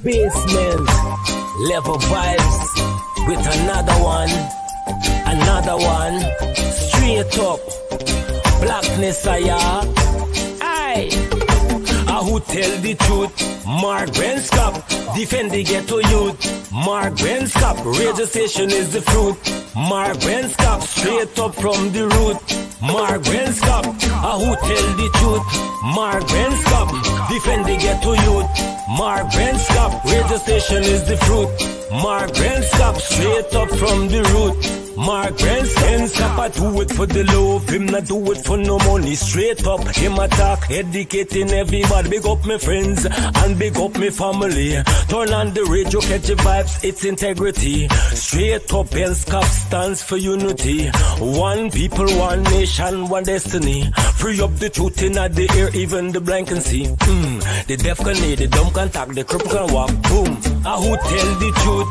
Basement, level vibes with another one, straight up, blackness aye. Who tell the truth? Mark Benskop, defend the ghetto youth. Mark Benskop, radio station is the fruit. Mark Benskop, straight up from the root. Mark Benskop, who tell the truth? Mark Benskop, defend the ghetto youth. Mark Benskop, radio station is the fruit. Mark Benskop, straight up from the root. Mark Benskop, I do it for the love, him not do it for no money. Straight up, him attack, educating everybody. Big up my friends and big up my family. Turn on the radio, catch the vibes, it's integrity. Straight up, Benskop stands for unity. One people, one nation, one destiny. Free up the truth in the air, even the blind can see. The deaf can hear, the dumb can talk, the cripple can walk. Boom. Who tell the truth?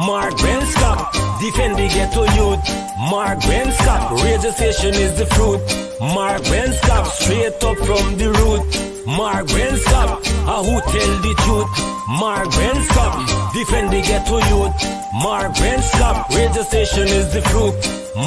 Mark Benskop, defend the ghetto youth. Mark Benskop, radio station is the fruit. Mark Benskop, straight up from the root. Mark Benskop, who tell the truth? Mark Benskop, defend the ghetto youth. Mark Benskop, radio station is the fruit.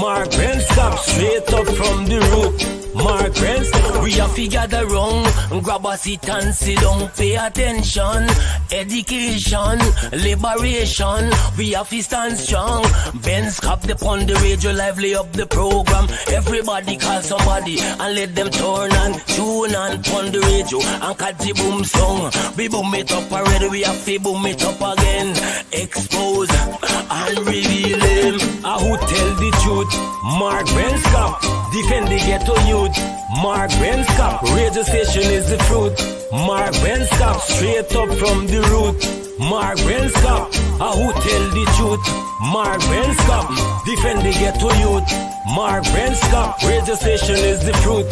Mark Benskop, straight up from the root. Mark Benskop, we have to gather wrong, grab a seat and sit down, pay attention, education, liberation, we have to stand strong. Benskop upon the radio, lively up the program. Everybody call somebody and let them turn and tune and on the radio and catch the boom song. We boom it up already, we have to boom it up again. Expose and reveal him. Who tell the truth? Mark Benskop, defend the ghetto youth. Mark Benskop, radio station is the fruit. Mark Benskop, straight up from the root. Mark Benskop, who tell the truth? Mark Benskop, defend the ghetto youth. Mark Benskop, radio station is the fruit.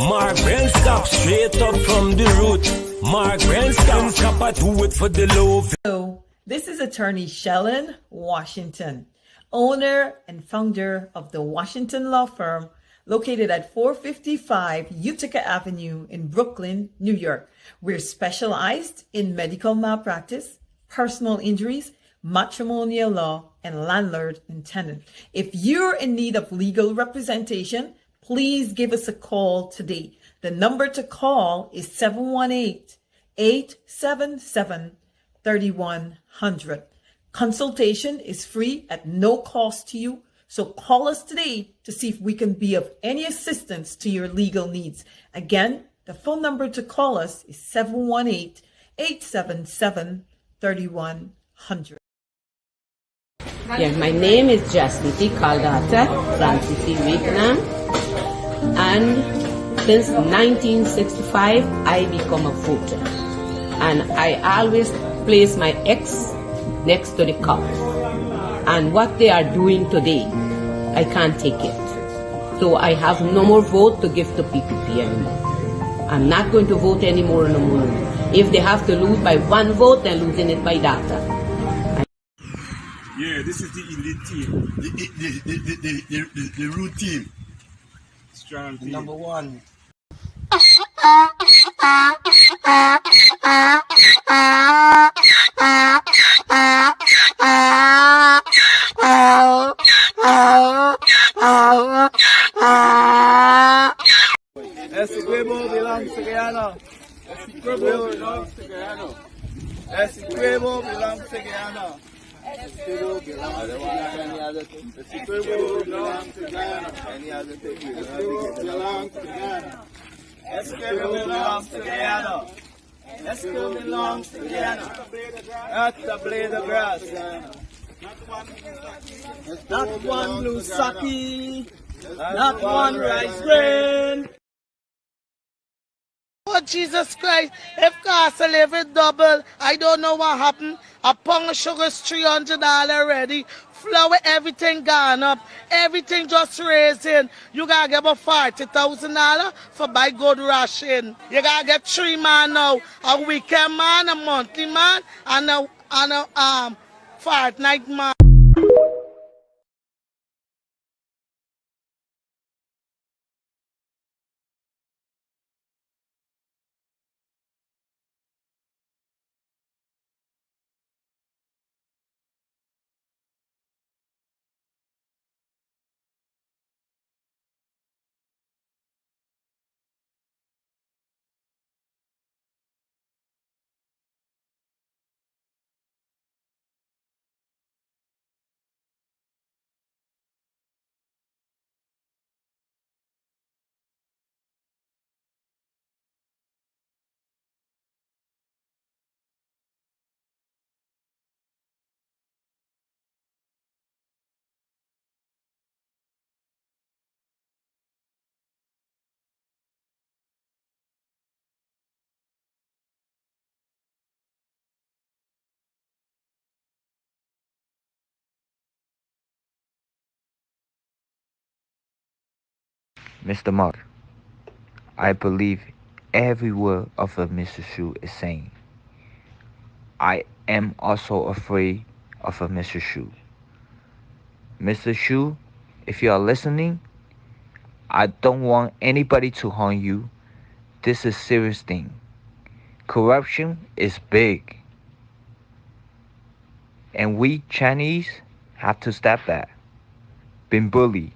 Mark Benskop, straight up from the root. Mark Benskop, I do it for the love. Hello, this is attorney Shellen Washington, owner and founder of the Washington Law Firm, located at 455 Utica Avenue in Brooklyn, New York. We're specialized in medical malpractice, personal injuries, matrimonial law, and landlord and tenant. If you're in need of legal representation, please give us a call today. The number to call is 718-877-3100. Consultation is free at no cost to you. So call us today to see if we can be of any assistance to your legal needs. Again, the phone number to call us is 718-877-3100. Yeah, my name is Jasmine Caldata Francis Vietnam, and since 1965 I become a voter, and I always place my ex next to the cup. And what they are doing today, I can't take it. So I have no more vote to give to PPP anymore. I'm not going to vote anymore no more. If they have to lose by one vote, then losing it by data. Yeah, this is the elite team. The root team. Strong team. Number one. Essequibo belongs to Guyana. Essequibo belongs to Guyana. Essequibo belongs to Guyana. Essequibo belongs to Guyana. Essequibo belongs to Guyana. Any other thing? Essequibo belongs to Guyana. Essequibo belongs to Guyana. Essequibo belongs to Guyana. That's the blade of grass. Not one blue sake. Not one rice grain. Oh, Jesus Christ, if cost of living double, I don't know what happened. A pound of sugar is $300 already. Flour, everything gone up. Everything just raising. You gotta get about $40,000 for buy good ration. You gotta get 3 man now. A weekend man, a monthly man, and a fortnight man. Mr. Mark, I believe every word of what Mr. Shu is saying. I am also afraid of Mr. Shu. Mr. Shu, if you are listening, I don't want anybody to harm you. This is a serious thing. Corruption is big. And we Chinese have to stop that. Been bullied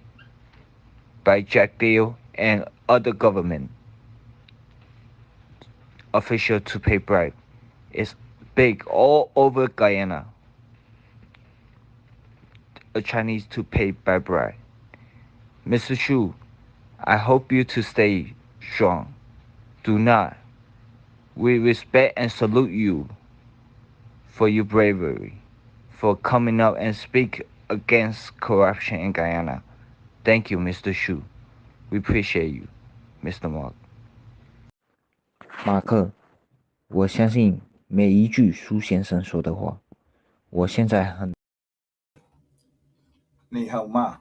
by Jagdeo and other government officials to pay bribe. It's big all over Guyana. A Chinese to pay by bribe. Mr. Shu, I hope you to stay strong. Do not. We respect and salute you for your bravery, for coming up and speak against corruption in Guyana. Thank you, Mr. Shu. We appreciate you, Mr. Mark. 马克，我相信每一句苏先生说的话。我现在很 Ni hao ma.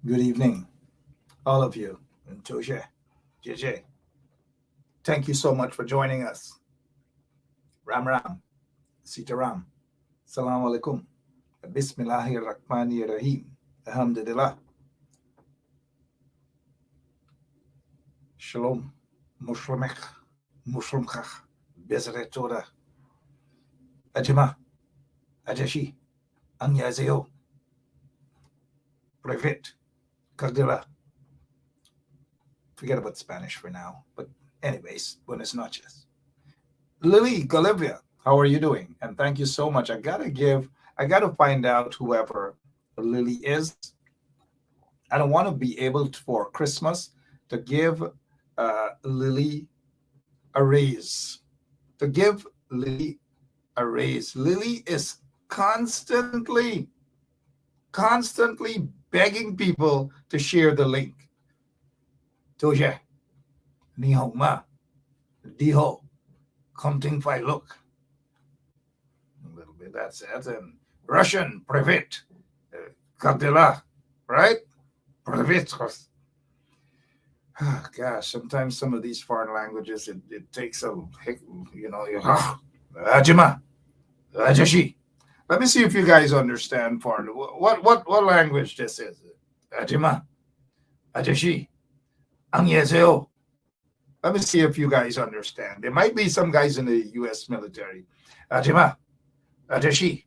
Good evening, all of you. And Toshe, JJ. Thank you so much for joining us. Ram Ram, Sita Ram. Salam alaikum. Bismillahir Rahmanir Rahim. Alhamdulillah. Shalom. Muslimech. Muslimchach. Bezret Torah. Ajima. Ajashi. Anyazeo. Private. Cardilla. Forget about Spanish for now. But anyways, buenas noches. Lily, Golivia, how are you doing? And thank you so much. I gotta find out whoever Lily is. I don't want to be able to, for Christmas, to give Lily a raise. To give Lily a raise. Lily is constantly begging people to share the link. Toje, ni hao ma, diho, counting fai look. A little bit that's it. And Russian, privet, Cardilla, right? Privet. Gosh, sometimes some of these foreign languages, it takes a, Ajima, Ajashi. Let me see if you guys understand foreign. What language this is? Ajima, Ajashi, Angyezeo. Let me see if you guys understand. There might be some guys in the U.S. military. Ajima, Ajashi,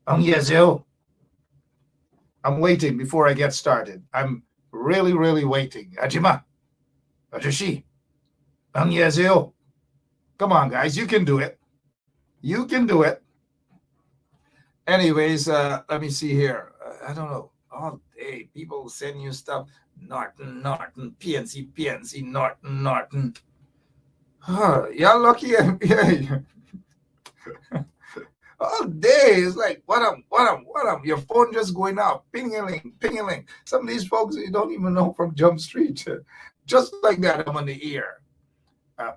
Angyezeo. I'm waiting before I get started. I'm really, really waiting. Ajima, Ajashi, Angyezeo. Come on, guys, you can do it. You can do it. Anyways, let me see here. I don't know. All day, people send you stuff. Norton, PNC, Norton. Y'all lucky. Yeah. All day, it's like, what up? Your phone just going out. Ping-a-ling. Some of these folks you don't even know from Jump Street. Just like that, I'm on the ear.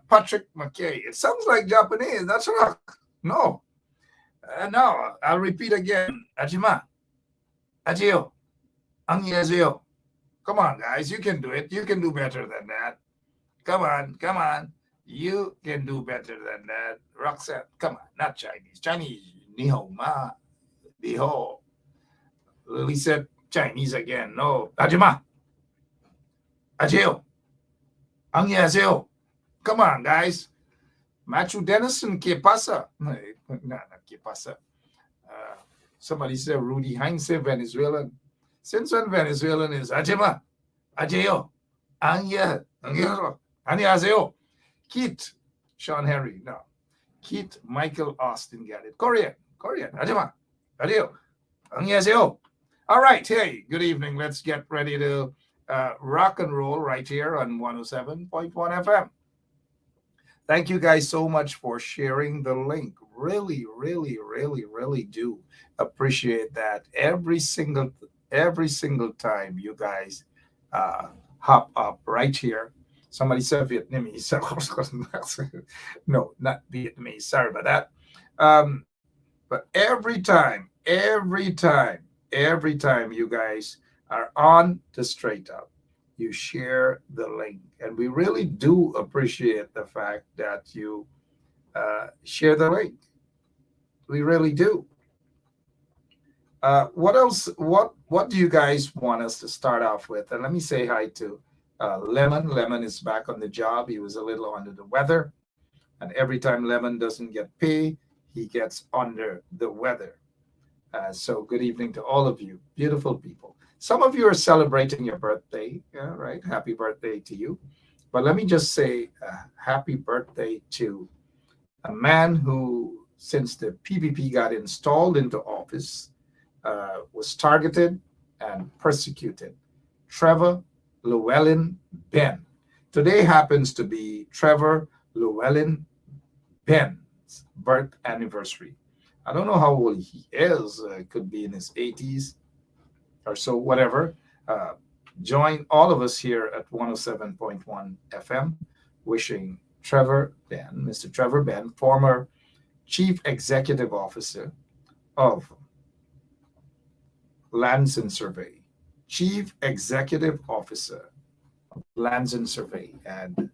Patrick McKay. It sounds like Japanese. That's right. No. No, I'll repeat again. Ajima. Ajio. Angyezio. Come on, guys. You can do it. You can do better than that. Come on. You can do better than that. Roxanne, come on. Not Chinese. Chinese. Ni hao ma. Ni hao. Lily said Chinese again. No. Ajima. Ajio. Angyezio. Come on, guys. Matthew Dennison, ¿qué pasa? No, ¿qué pasa? Somebody said Rudy Heinz, Venezuelan. Since when Venezuelan is Ajima, Ajeo, Anyazeo, Keith, Sean Henry, no. Keith Michael Austin got it. Korean, Ajima, Ajeo, Anyazeo. All right, hey, good evening. Let's get ready to rock and roll right here on 107.1 FM. Thank you guys so much for sharing the link. Really, really, really, really do appreciate that every single time you guys hop up right here. Somebody said Vietnamese. No, not Vietnamese. Sorry about that. But every time you guys are on the straight up, you share the link. And we really do appreciate the fact that you share the link. We really do. What else? What do you guys want us to start off with? And let me say hi to Lemon. Lemon is back on the job. He was a little under the weather, and every time Lemon doesn't get pay, he gets under the weather. So good evening to all of you, beautiful people. Some of you are celebrating your birthday, yeah, right? Happy birthday to you. But let me just say happy birthday to a man who, since the PPP got installed into office, was targeted and persecuted. Trevor Llewellyn Ben. Today happens to be Trevor Llewellyn Ben's birth anniversary. I don't know how old he is. Could be in his 80s or so, whatever. Join all of us here at 107.1 FM, wishing Trevor Ben, Mr. Trevor Ben, former Chief Executive Officer of Lands and Survey, Chief Executive Officer of Lands and Survey. And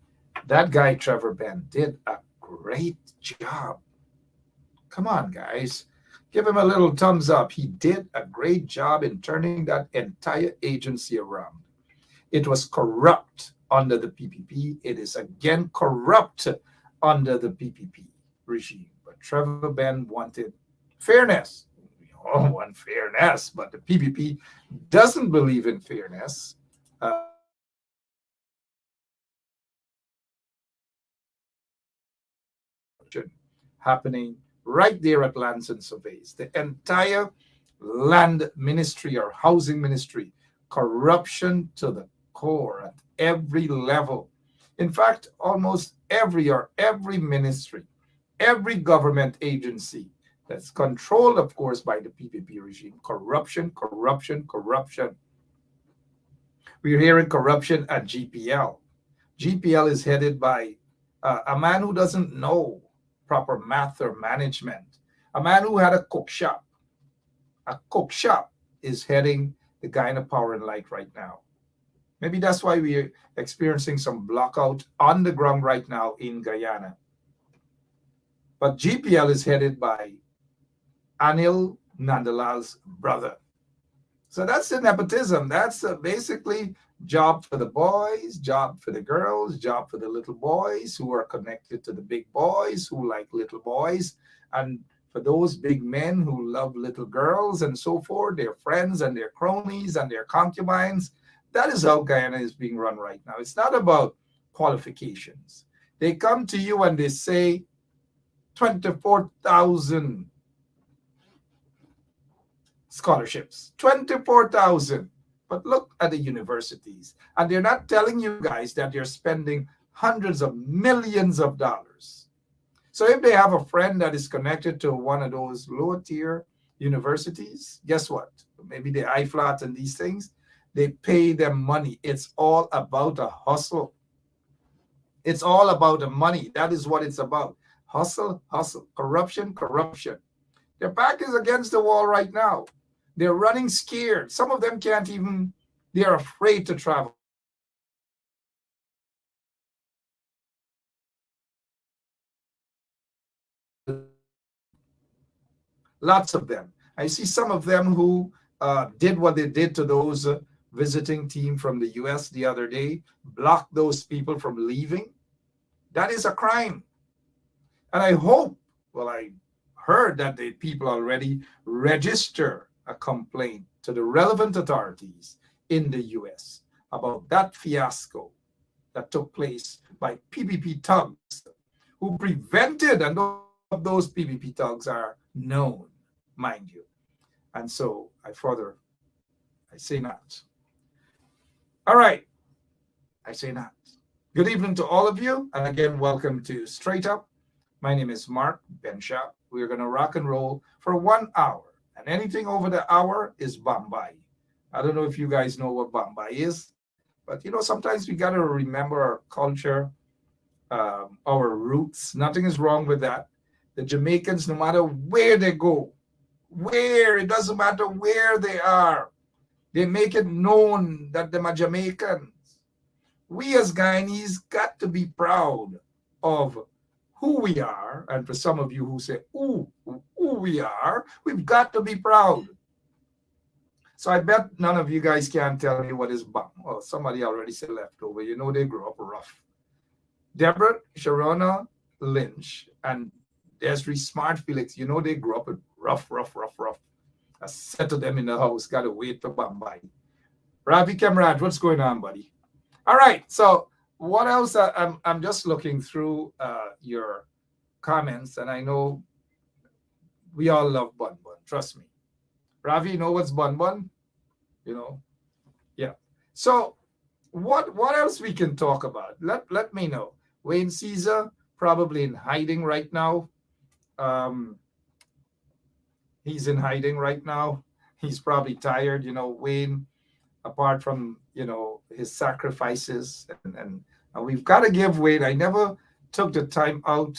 that guy, Trevor Ben, did a great job. Come on, guys. Give him a little thumbs up. He did a great job in turning that entire agency around. It was corrupt under the PPP. It is again corrupt under the PPP regime. But Trevor Ben wanted fairness. We all want fairness, but the PPP doesn't believe in fairness. Happening right there at Lands and Surveys. The entire land ministry or housing ministry, corruption to the core at every level. In fact, almost every ministry, every government agency that's controlled, of course, by the PPP regime, corruption, corruption, corruption. We're hearing corruption at GPL. GPL is headed by a man who doesn't know proper math or management. A man who had a cook shop. A cook shop is heading the Guyana Power and Light right now. Maybe that's why we're experiencing some blackout on the ground right now in Guyana. But GPL is headed by Anil Nandalal's brother. So that's the nepotism. That's basically job for the boys, job for the girls, job for the little boys who are connected to the big boys who like little boys, and for those big men who love little girls and so forth, their friends and their cronies and their concubines. That is how Guyana is being run right now. It's not about qualifications. They come to you and they say 24,000 scholarships, 24,000. But look at the universities, and they're not telling you guys that they're spending hundreds of millions of dollars. So if they have a friend that is connected to one of those lower tier universities, guess what? Maybe the IFLAT and these things, they pay them money. It's all about a hustle. It's all about the money. That is what it's about. Hustle, hustle, corruption, corruption. Their back is against the wall right now. They're running scared. Some of them can't even, they're afraid to travel. Lots of them. I see some of them who did what they did to those visiting team from the US the other day, blocked those people from leaving. That is a crime. And I hope, well, I heard that the people already register a complaint to the relevant authorities in the US about that fiasco that took place by PPP thugs who prevented, and those PPP thugs are known, mind you. And so I say not. All right, I say not. Good evening to all of you. And again, welcome to Straight Up. My name is Mark Benshaw. We're going to rock and roll for 1 hour. And anything over the hour is Bombay. I don't know if you guys know what Bombay is, but sometimes we got to remember our culture, our roots. Nothing is wrong with that. The Jamaicans, no matter where they go, it doesn't matter where they are, they make it known that they're Jamaicans. we as Guyanese got to be proud of who we are. And for some of you who say, ooh, who we are, we've got to be proud. So I bet none of you guys can tell me what is bum. Oh, somebody already said leftover. You know they grew up rough. Deborah, Sharona Lynch, and Desiree Smart Felix, you know they grew up rough. I said to them in the house, got to wait for Bombay. Ravi Kamraj, what's going on, buddy? All right, so what else? I'm just looking through your comments, and I know we all love Bun Bun, trust me. Ravi, you know what's Bun Bun? You know? Yeah. So what else we can talk about? Let me know. Wayne Caesar, probably in hiding right now. He's in hiding right now. He's probably tired. You know, Wayne, apart from, you know, his sacrifices, and we've got to give Wayne, I never took the time out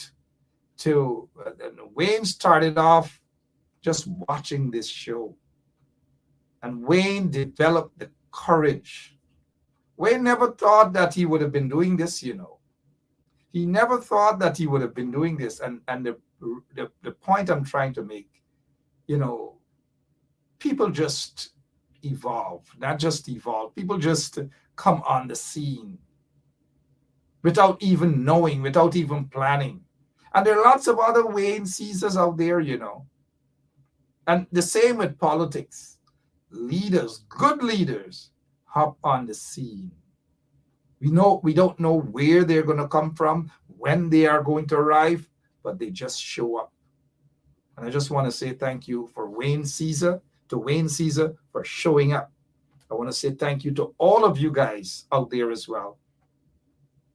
to, Wayne started off just watching this show. And Wayne developed the courage. Wayne never thought that he would have been doing this, you know. He never thought that he would have been doing this. And the point I'm trying to make, you know, people just evolve, not just evolve. People just come on the scene without even knowing, without even planning. And there are lots of other Wayne Caesars out there, you know. And the same with politics. Leaders, good leaders, hop on the scene. We don't know where they're going to come from, when they are going to arrive, but they just show up. And I just want to say thank you for Wayne Caesar, to Wayne Caesar for showing up. I want to say thank you to all of you guys out there as well.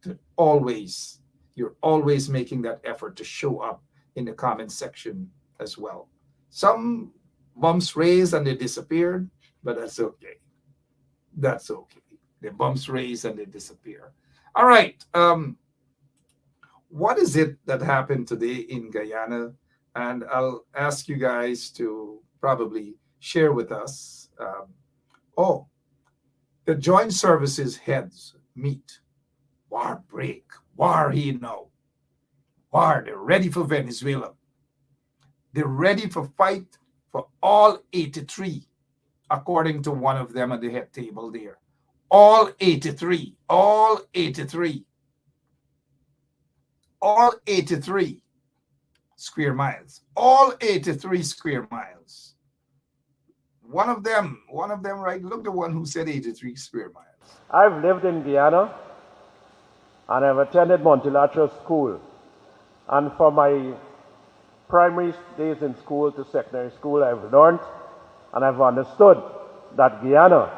You're always making that effort to show up in the comment section as well. Some bumps raised and they disappeared, but that's okay. That's okay. The bumps raise and they disappear. All right. What is it that happened today in Guyana? And I'll ask you guys to probably share with us. The joint services heads meet. War break. War here now. War. They're ready for Venezuela. They're ready for fight for all 83, according to one of them at the head table there. All 83 square miles, all 83 square miles. One of them, right? Look, the one who said 83 square miles. I've lived in Guyana and I've attended multilateral school. And for my primary days in school to secondary school, I've learned and I've understood that Guyana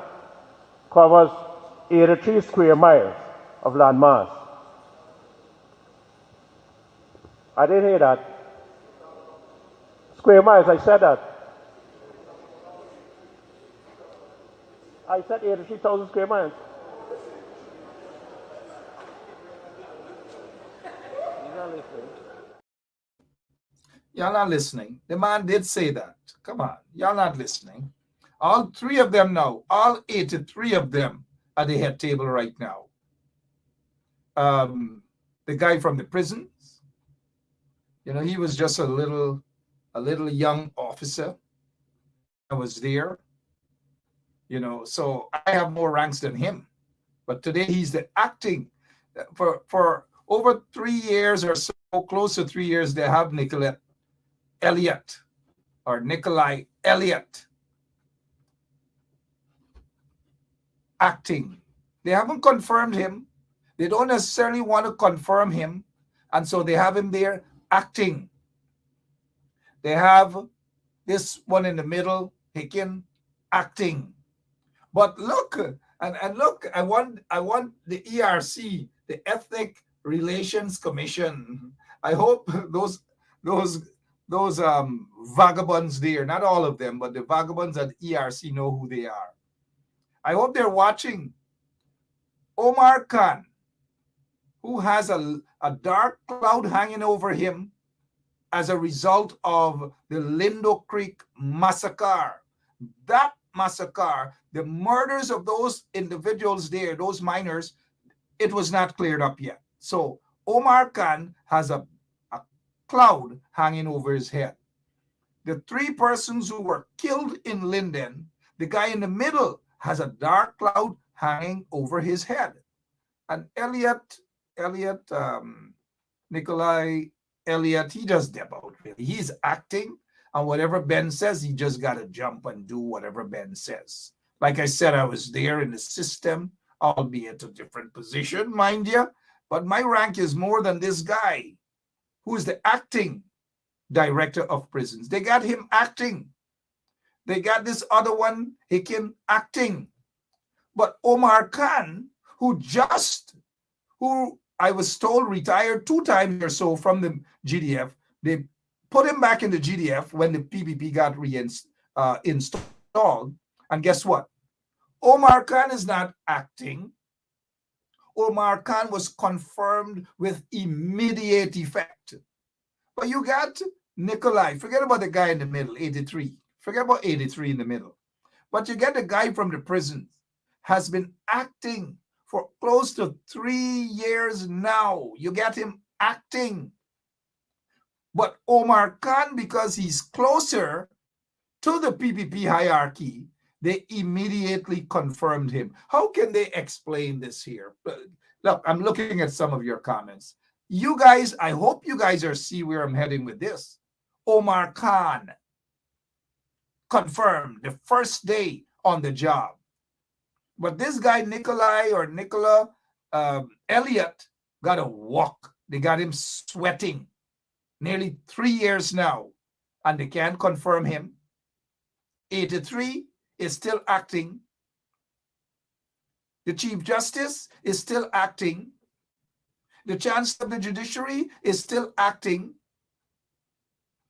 covers 83 square miles of landmass. I didn't hear that. Square miles, I said that. I said 83,000 square miles. Y'all not listening. The man did say that. Come on, y'all not listening. All three of them now, all 83 of them at the head table right now. The guy from the prisons, you know, he was just a little young officer that was there, you know, so I have more ranks than him. But today he's the acting for over 3 years or so, close to 3 years, they have Nikolai Elliott acting. They haven't confirmed him. They don't necessarily want to confirm him. And so they have him there acting. They have this one in the middle, Hicken, acting. But look, and look, I want the ERC, the Ethnic Relations Commission. I hope those vagabonds there, not all of them, but the vagabonds at ERC know who they are. I hope they're watching. Omar Khan, who has a dark cloud hanging over him as a result of the Lindo Creek massacre. That massacre, the murders of those individuals there, those miners, it was not cleared up yet. So Omar Khan has a cloud hanging over his head. The 3 persons who were killed in Linden, the guy in the middle has a dark cloud hanging over his head. And Nikolai Elliott, he just dip out, really. He's acting, and whatever Ben says, he just got to jump and do whatever Ben says. Like I said, I was there in the system, albeit a different position, mind you, but my rank is more than this guy, who is the acting director of prisons. They got him acting. They got this other one, Hicken, acting. But Omar Khan, who I was told retired 2 times or so from the GDF, they put him back in the GDF when the PPP got installed. And guess what? Omar Khan is not acting. Omar Khan was confirmed with immediate effect. But you got Nikolai. Forget about the guy in the middle, 83. Forget about 83 in the middle. But you get the guy from the prisons, has been acting for close to 3 years now. You get him acting. But Omar Khan, because he's closer to the PPP hierarchy, they immediately confirmed him. How can they explain this here? Look, I'm looking at some of your comments. You guys, I hope you guys see where I'm heading with this. Omar Khan confirmed the first day on the job. But this guy, Nicola Elliott, got to walk. They got him sweating nearly 3 years now, and they can't confirm him. 83 is still acting. The Chief Justice is still acting. The Chancellor of the Judiciary is still acting.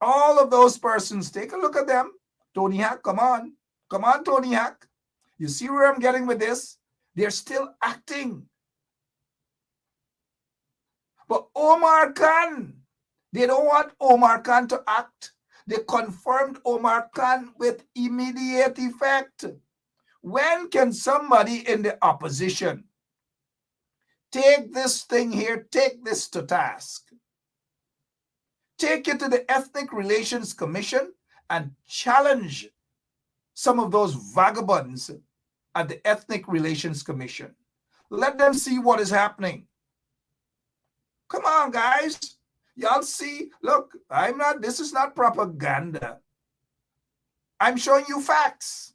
All of those persons, take a look at them. Tony Hack, come on. Come on, Tony Hack. You see where I'm getting with this? They're still acting. But Omar Khan, they don't want Omar Khan to act. They confirmed Omar Khan with immediate effect. When can somebody in the opposition take this thing here, take this to task? Take it to the Ethnic Relations Commission and challenge some of those vagabonds at the Ethnic Relations Commission. Let them see what is happening. Come on, guys. Y'all see, look, this is not propaganda. I'm showing you facts.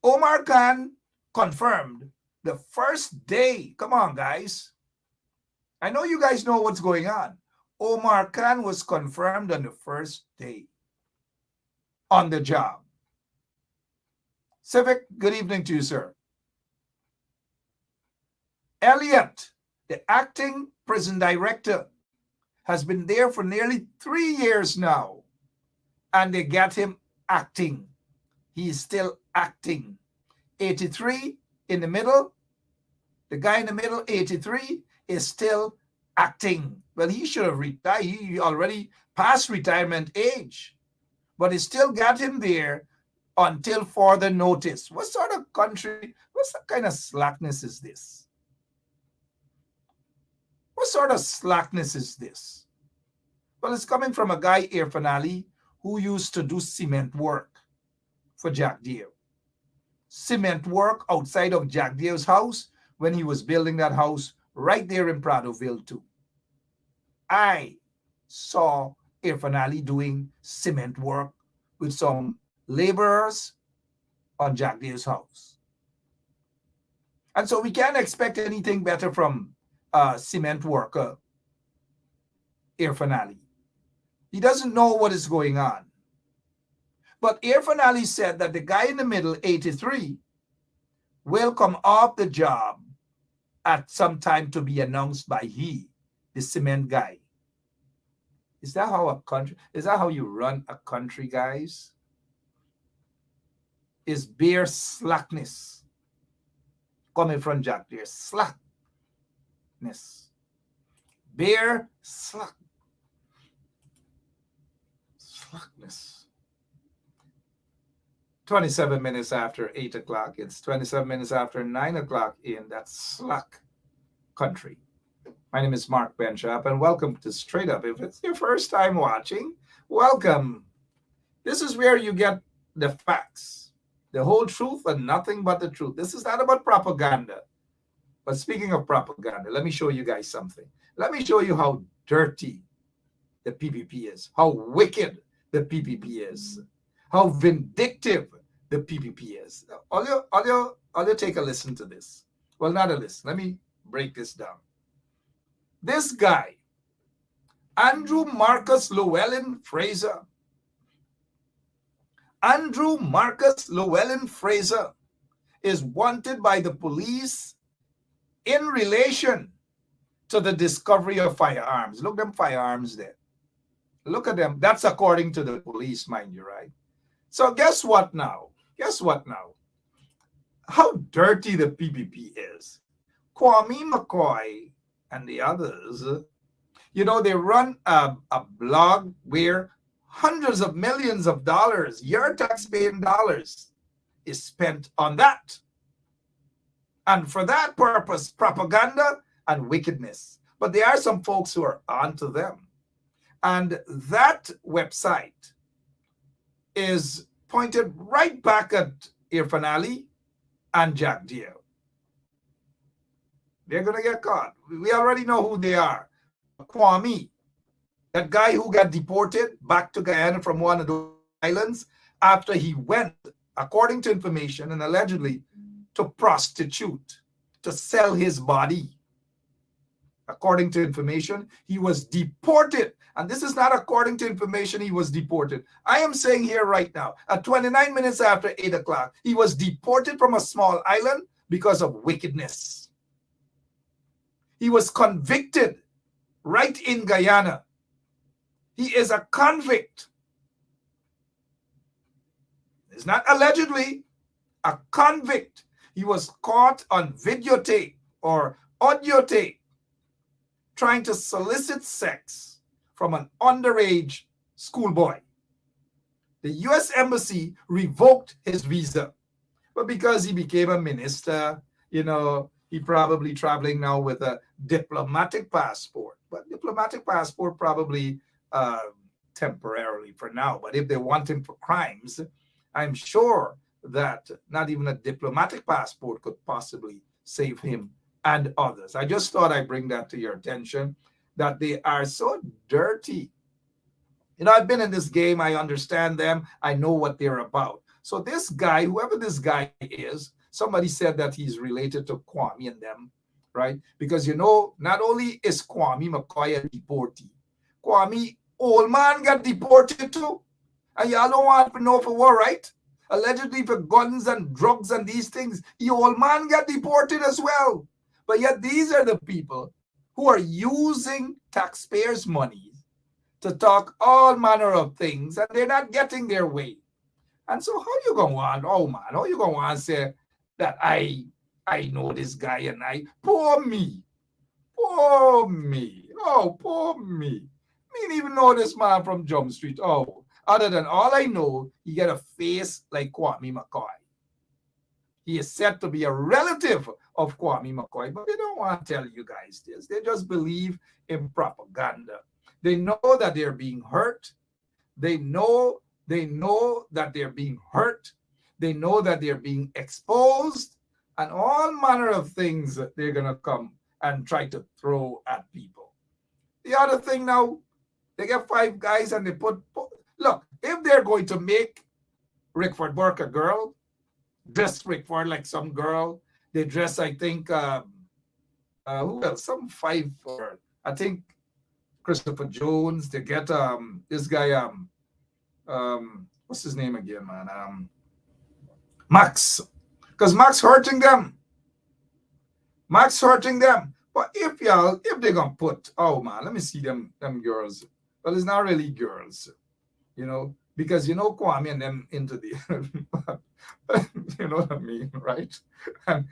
Omar Khan confirmed the first day. Come on, guys. I know you guys know what's going on. Omar Khan was confirmed on the first day on the job. Civic, good evening to you, sir. Elliott, the acting prison director, has been there for nearly 3 years now, and they got him acting. He's still acting. 83 in the middle, the guy in the middle, 83, is still acting. Well, he should have retired. He already past retirement age, but he still got him there until further notice. What sort of country, what kind of slackness is this? What sort of slackness is this? Well, it's coming from a guy, Irfaan Ali, who used to do cement work for Jagdeo. Cement work outside of Jagdeo's house when he was building that house right there in Pradoville too. I saw Irfaan Ali doing cement work with some laborers on Jagdeo's house. And so we can't expect anything better from cement worker Irfaan Ali. He doesn't know what is going on. But Irfaan Ali said that the guy in the middle, 83, will come off the job at some time to be announced by the cement guy. Is that how you run a country, guys? Is bare slackness coming from Jack there? Slackness. Bare slackness. 27 minutes after 8 o'clock. It's 27 minutes after 9 o'clock in that slack country. My name is Mark Benchop, and welcome to Straight Up. If it's your first time watching, welcome. This is where you get the facts, the whole truth, and nothing but the truth. This is not about propaganda. But speaking of propaganda, let me show you guys something. Let me show you how dirty the PPP is, how wicked the PPP is, how vindictive the PPP is. Audio, take a listen to this. Well, not a listen. Let me break this down. This guy, Andrew Marcus Llewellyn Fraser. Andrew Marcus Llewellyn Fraser is wanted by the police in relation to the discovery of firearms. Look at them firearms there. Look at them. That's according to the police, mind you, right? So guess what now? Guess what now? How dirty the PPP is. Kwame McCoy and the others, they run a blog where hundreds of millions of dollars, your taxpaying dollars, is spent on that. And for that purpose, propaganda and wickedness. But there are some folks who are onto them. And that website is pointed right back at Irfaan Ali and Jagdeo. They're going to get caught. We already know who they are. Kwame, that guy who got deported back to Guyana from one of those islands after he went, according to information and allegedly, to prostitute, to sell his body. According to information, he was deported. And this is not according to information he was deported. I am saying here right now, at 29 minutes after 8 o'clock, he was deported from a small island because of wickedness. He was convicted right in Guyana. He is a convict. It's not allegedly, a convict. He was caught on videotape or audio tape trying to solicit sex from an underage schoolboy. The U.S. Embassy revoked his visa. But because he became a minister, he probably traveling now with a diplomatic passport. But diplomatic passport probably temporarily for now. But if they want him for crimes, I'm sure that not even a diplomatic passport could possibly save him and others. I just thought I'd bring that to your attention, that they are so dirty. I've been in this game. I understand them. I know what they're about. So this guy, whoever this guy is, somebody said that he's related to Kwame and them, right? Because, not only is Kwame McCoy a deportee, Kwame, old man, got deported too. And y'all don't want to know for what, right? Allegedly for guns and drugs and these things. The old man got deported as well. But yet these are the people who are using taxpayers' money to talk all manner of things, and they're not getting their way. And so how you going to want, how you going to want to say that I know this guy and poor me. Oh, poor me. I didn't even know this man from Jump Street. Other than all I know, he got a face like Kwame McCoy. He is said to be a relative of Kwame McCoy, but they don't want to tell you guys this. They just believe in propaganda. They know that they're being hurt. They know that they're being hurt. They know that they're being exposed, and all manner of things that they're going to come and try to throw at people. The other thing now, they get 5 guys and they look, if they're going to make Rickford Burke a girl, dress Rickford like some girl, they dress, I think, who else? Some 5, or I think Christopher Jones. They get this guy, what's his name again, man? Max. Because Max hurting them. But if they're going to put, let me see them girls. Well, it's not really girls, because Kwame and them into the, you know what I mean, right? And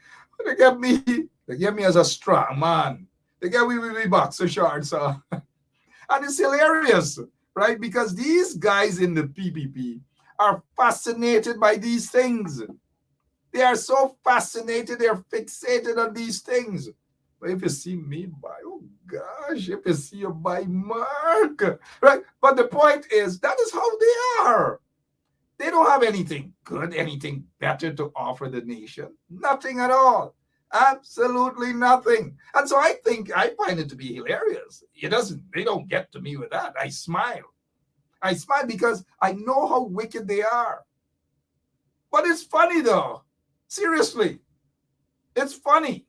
they get me as a strong man. They get me boxer shorts, and it's hilarious, right? Because these guys in the PPP are fascinated by these things. They are so fascinated, they're fixated on these things. But if you see me buy, oh gosh, if you see you buy Mark, right? But the point is, that is how they are. They don't have anything good, anything better to offer the nation. Nothing at all. Absolutely nothing. And so I find it to be hilarious. They don't get to me with that. I smile. I smile because I know how wicked they are. But it's funny though. Seriously. It's funny.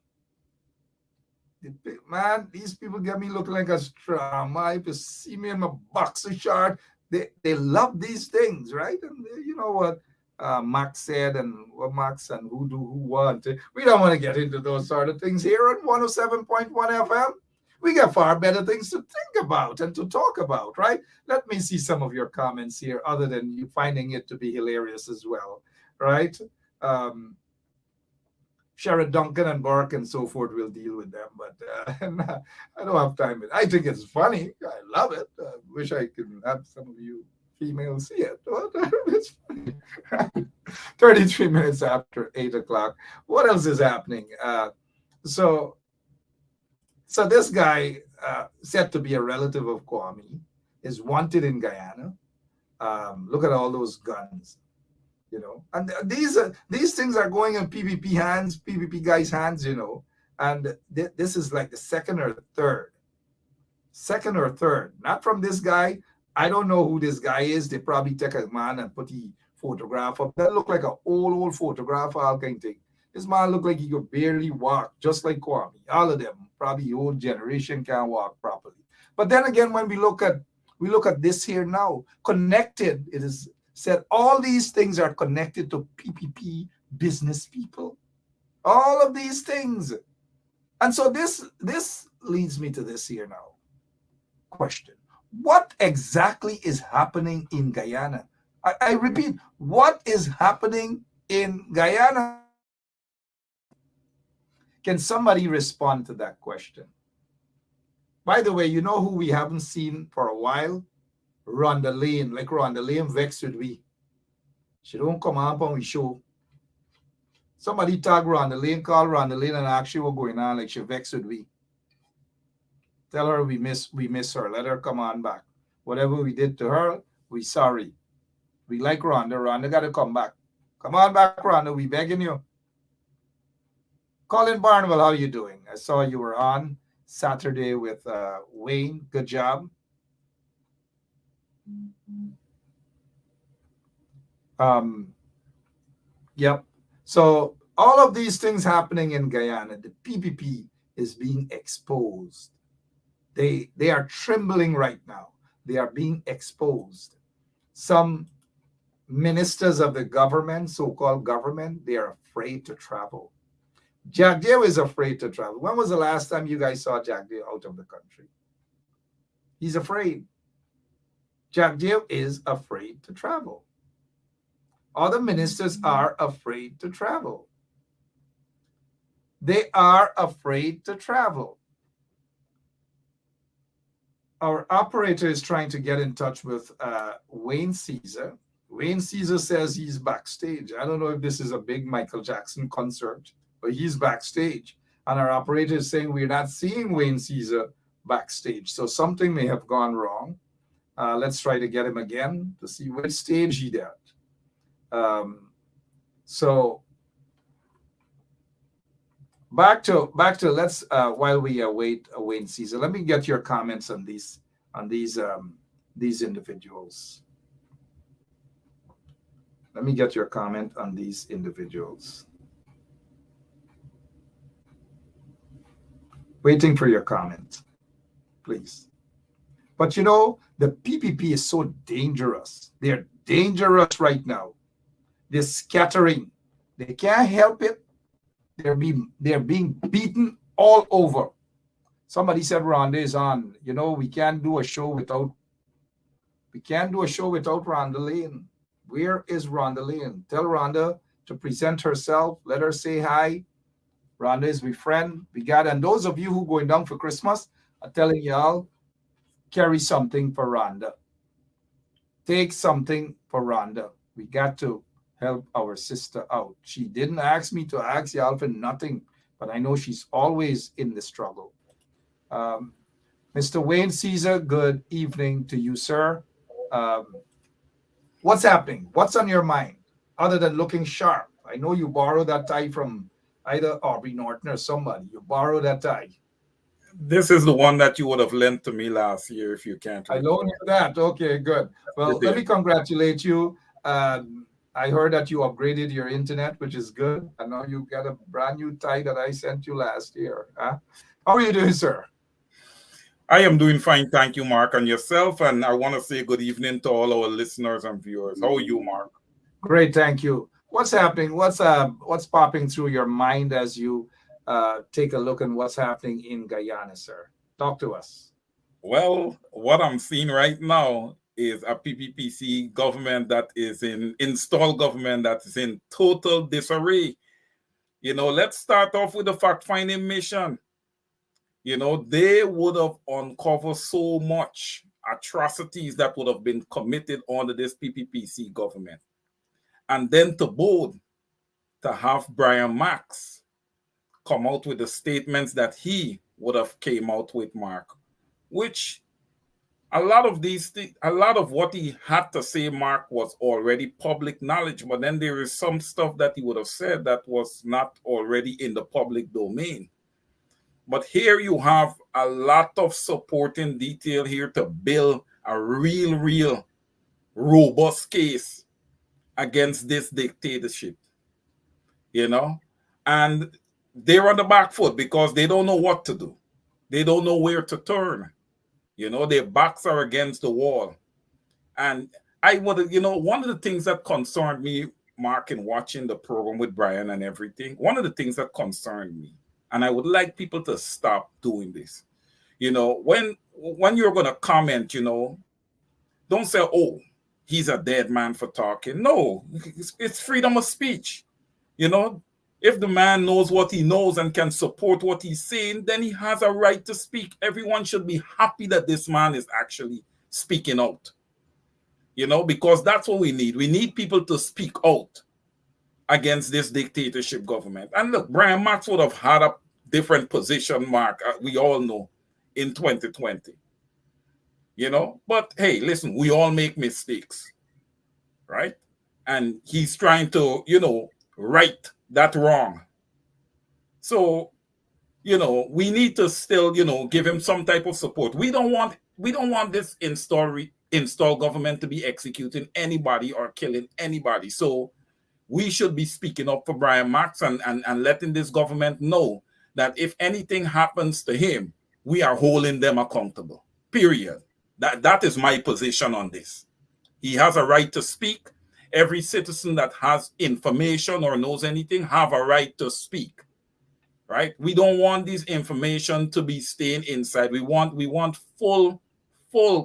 Man, these people get me looking like a drama. If you see me in my boxer short, they love these things, right? And you know what Max said and what Max and who want. We don't want to get into those sort of things here on 107.1 FM. We got far better things to think about and to talk about, right? Let me see some of your comments here, other than you finding it to be hilarious as well, right? Sherrod Duncan and Burke and so forth will deal with them, but I don't have time. I think it's funny. I love it. I wish I could have some of you females see it. It's funny. 33 minutes after 8 o'clock. What else is happening? So this guy, said to be a relative of Kwame, is wanted in Guyana. Look at all those guns. You know, and these things are going in PPP guys' hands, you know, and this is like the second or third, not from this guy. I don't know who this guy is. They probably take a man and put the photograph up. That look like an old photograph, all kind of thing. This man looked like he could barely walk, just like Kwame. All of them, probably the old generation, can't walk properly. But then again, when we look at this here now, connected, it is said all these things are connected to PPP business people. All of these things. And so this leads me to this here now. Question. What exactly is happening in Guyana? I repeat, what is happening in Guyana? Can somebody respond to that question? By the way, you know who we haven't seen for a while? Rhonda Lane, like Rhonda Lane vexed with we. She don't come up on we show. Somebody tag Rhonda Lane, call Rhonda Lane and ask you what's going on, like she vexed with we. Tell her we miss her. Let her come on back. Whatever we did to her, we sorry. We like Rhonda. Rhonda got to come back. Come on back, Rhonda. We begging you. Colin Barnwell, how you doing? I saw you were on Saturday with Wayne. Good job. Yep. So all of these things happening in Guyana, the PPP is being exposed. They are trembling right now. They are being exposed. Some ministers of the government, so-called government, they are afraid to travel. Jagdeo is afraid to travel. When was the last time you guys saw Jagdeo out of the country? He's afraid. Jagdeo is afraid to travel. Other ministers are afraid to travel. They are afraid to travel. Our operator is trying to get in touch with Wayne Caesar. Wayne Caesar says he's backstage. I don't know if this is a big Michael Jackson concert, but he's backstage. And our operator is saying we're not seeing Wayne Caesar backstage. So something may have gone wrong. Let's try to get him again to see which stage he's at. So back to let's while we await Wayne Caesar, let me get your comments on these individuals. Let me get your comment on these individuals. Waiting for your comment, please. But you know, the PPP is so dangerous. They're dangerous right now. They're scattering. They can't help it. They're being beaten all over. Somebody said Rhonda is on. You know, we can't do a show without Rhonda Lane. Where is Rhonda Lane? Tell Rhonda to present herself. Let her say hi. Rhonda is my friend. We got, and those of you who going down for Christmas, I'm telling y'all, carry something for Rhonda. Take something for Rhonda. We got to help our sister out. She didn't ask me to ask y'all for nothing, but I know she's always in the struggle. Um, Mr. Wayne Caesar, good evening to you, sir. Um, what's happening? What's on your mind other than looking sharp? I know you borrowed that tie from either Aubrey Norton or somebody. You borrowed that tie. This is the one that you would have lent to me last year, if you can't I recall. loaned you that. Okay, good. Well, let me congratulate you. I heard that you upgraded your internet, which is good. I know you got a brand new tie that I sent you last year. Huh? How are you doing, sir? I am doing fine, thank you, Mark, and yourself. And I want to say good evening to all our listeners and viewers. How are you, Mark? Great, thank you. What's happening? What's popping through your mind as you take a look at what's happening in Guyana, sir? Talk to us. Well, what I'm seeing right now is a PPPC government that is in installed government that is in total disarray. Let's start off with the fact-finding mission. They would have uncovered so much atrocities that would have been committed under this PPPC government. And then to have Brian Max come out with the statements that he would have came out with, Mark, which a lot of what he had to say, Mark, was already public knowledge, but then there is some stuff that he would have said that was not already in the public domain. But here you have a lot of supporting detail here to build a real robust case against this dictatorship, and they're on the back foot because they don't know what to do. They don't know where to turn. Their backs are against the wall. And one of the things that concerned me, Mark, in watching the program with Brian and everything, one of the things that concerned me, and I would like people to stop doing this, when you're going to comment, don't say, oh, he's a dead man for talking. No, it's freedom of speech. If the man knows what he knows and can support what he's saying, then he has a right to speak. Everyone should be happy that this man is actually speaking out. Because that's what we need. We need people to speak out against this dictatorship government. And look, Brian Max would have had a different position, Mark, we all know, in 2020. But hey, listen, we all make mistakes, right? And he's trying to, right that wrong. So, we need to still, give him some type of support. We don't want this install government to be executing anybody or killing anybody. So we should be speaking up for Brian Max and letting this government know that if anything happens to him, we are holding them accountable. Period. That is my position on this. He has a right to speak. Every citizen that has information or knows anything have a right to speak, right? We don't want this information to be staying inside. We want full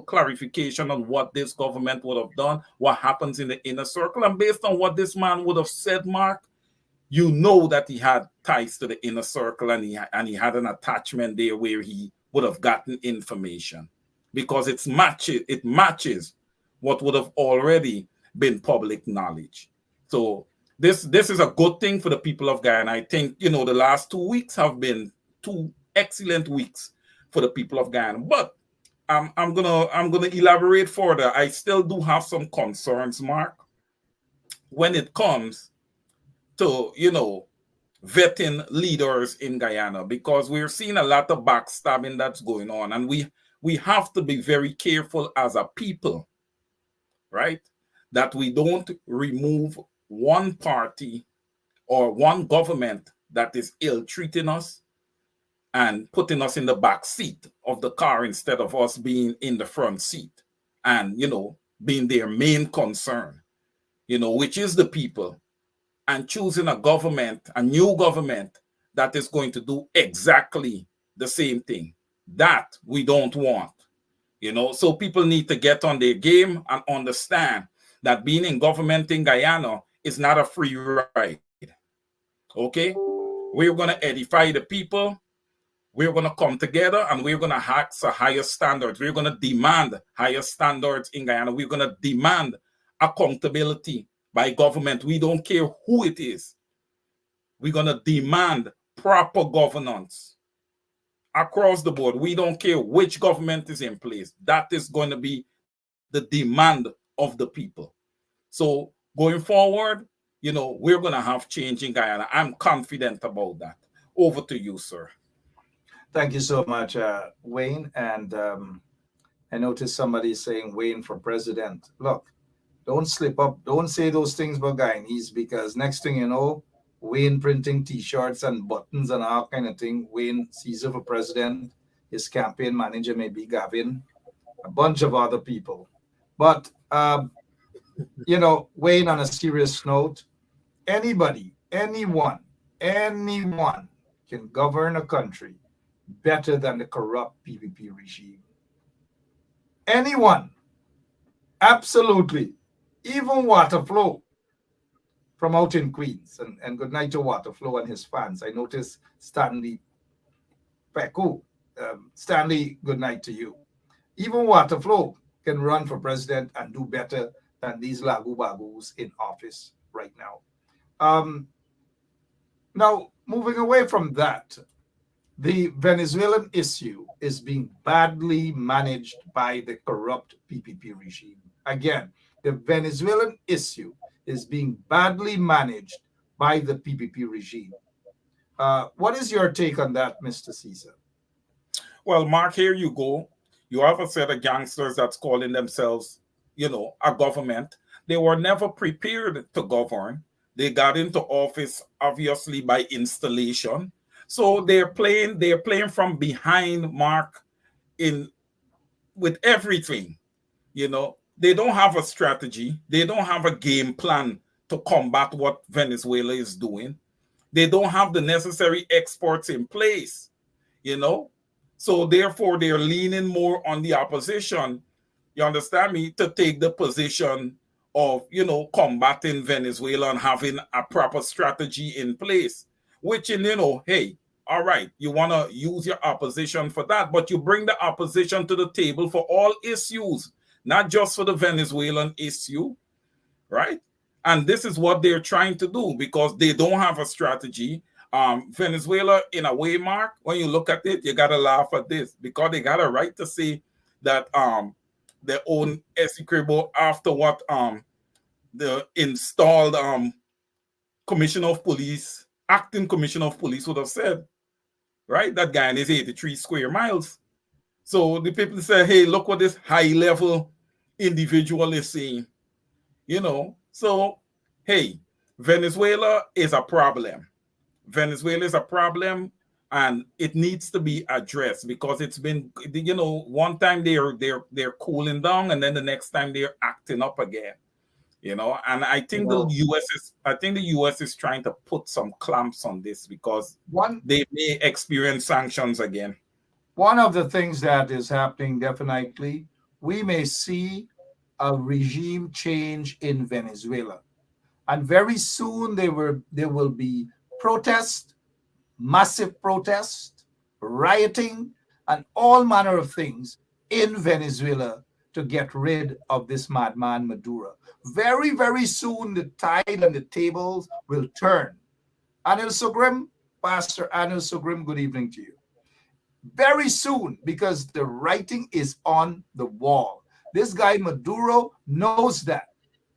clarification on what this government would have done, what happens in the inner circle. And based on what this man would have said, Mark, you know that he had ties to the inner circle and he had an attachment there where he would have gotten information because it matches what would have already been public knowledge. So this is a good thing for the people of Guyana. I think, the last 2 weeks have been 2 excellent weeks for the people of Guyana. But I'm gonna elaborate further. I still do have some concerns, Mark, when it comes to, vetting leaders in Guyana, because we're seeing a lot of backstabbing that's going on. And we have to be very careful as a people, right? That we don't remove one party or one government that is ill-treating us and putting us in the back seat of the car instead of us being in the front seat and, being their main concern, which is the people, and choosing a new government that is going to do exactly the same thing. That we don't want, So people need to get on their game and understand that being in government in Guyana is not a free ride. Okay? We're going to edify the people. We're going to come together and we're going to ask for higher standards. We're going to demand higher standards in Guyana. We're going to demand accountability by government. We don't care who it is. We're going to demand proper governance across the board. We don't care which government is in place. That is going to be the demand of the people. So going forward, we're going to have change in Guyana. I'm confident about that. Over to you, sir. Thank you so much, Wayne. And I noticed somebody saying Wayne for president. Look, don't slip up. Don't say those things about Guyanese, because next thing you know, Wayne printing T-shirts and buttons and all kind of thing. Wayne Caesar for president. His campaign manager may be Gavin. A bunch of other people. But, Wayne, on a serious note, anyone can govern a country better than the corrupt PPP regime. Anyone. Absolutely. Even Waterflow from out in Queens. And good night to Waterflow and his fans. I noticed Stanley Peku. Stanley, good night to you. Even Waterflow can run for president and do better than these lagu bagus in office right now. Now, moving away from that, the Venezuelan issue is being badly managed by the corrupt PPP regime. Again, the Venezuelan issue is being badly managed by the PPP regime. What is your take on that, Mr. Caesar? Well, Mark, here you go. You have a set of gangsters that's calling themselves, a government. They were never prepared to govern. They got into office, obviously, by installation. So they're playing from behind, Mark, with everything. They don't have a strategy. They don't have a game plan to combat what Venezuela is doing. They don't have the necessary exports in place, So therefore, they're leaning more on the opposition, you understand me, to take the position of, combating Venezuela and having a proper strategy in place, which, hey, all right, you want to use your opposition for that, but you bring the opposition to the table for all issues, not just for the Venezuelan issue, right? And this is what they're trying to do because they don't have a strategy. Venezuela, in a way, Mark, when you look at it, you got to laugh at this because they got a right to say that they own Essequibo after what the installed commissioner of police, acting commissioner of police would have said, right? That guy is 83 square miles. So the people say, hey, look what this high-level individual is saying, So, hey, Venezuela is a problem. Venezuela is a problem, and it needs to be addressed because it's been, one time they're cooling down, and then the next time they're acting up again. And I think the US is trying to put some clamps on this because they may experience sanctions again. One of the things that is happening, definitely, we may see a regime change in Venezuela. And very soon there will be protests, massive protests, rioting, and all manner of things in Venezuela to get rid of this madman Maduro. Very, very soon the tide and the tables will turn. Anil Sugrim, Pastor Anil Sugrim, good evening to you. Very soon, because the writing is on the wall. This guy Maduro knows that.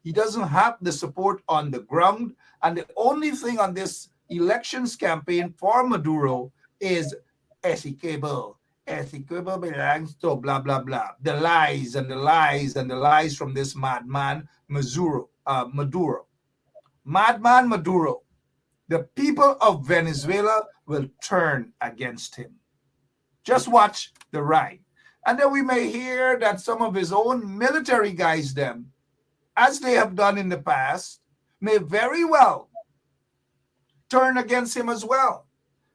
He doesn't have the support on the ground. And the only thing on this elections campaign for Maduro is Essequibo. Essequibo belongs to blah, blah, blah. The lies and the lies and the lies from this madman Maduro. Madman Maduro. The people of Venezuela will turn against him. Just watch the ride. And then we may hear that some of his own military guys, them, as they have done in the past, may very well turn against him as well.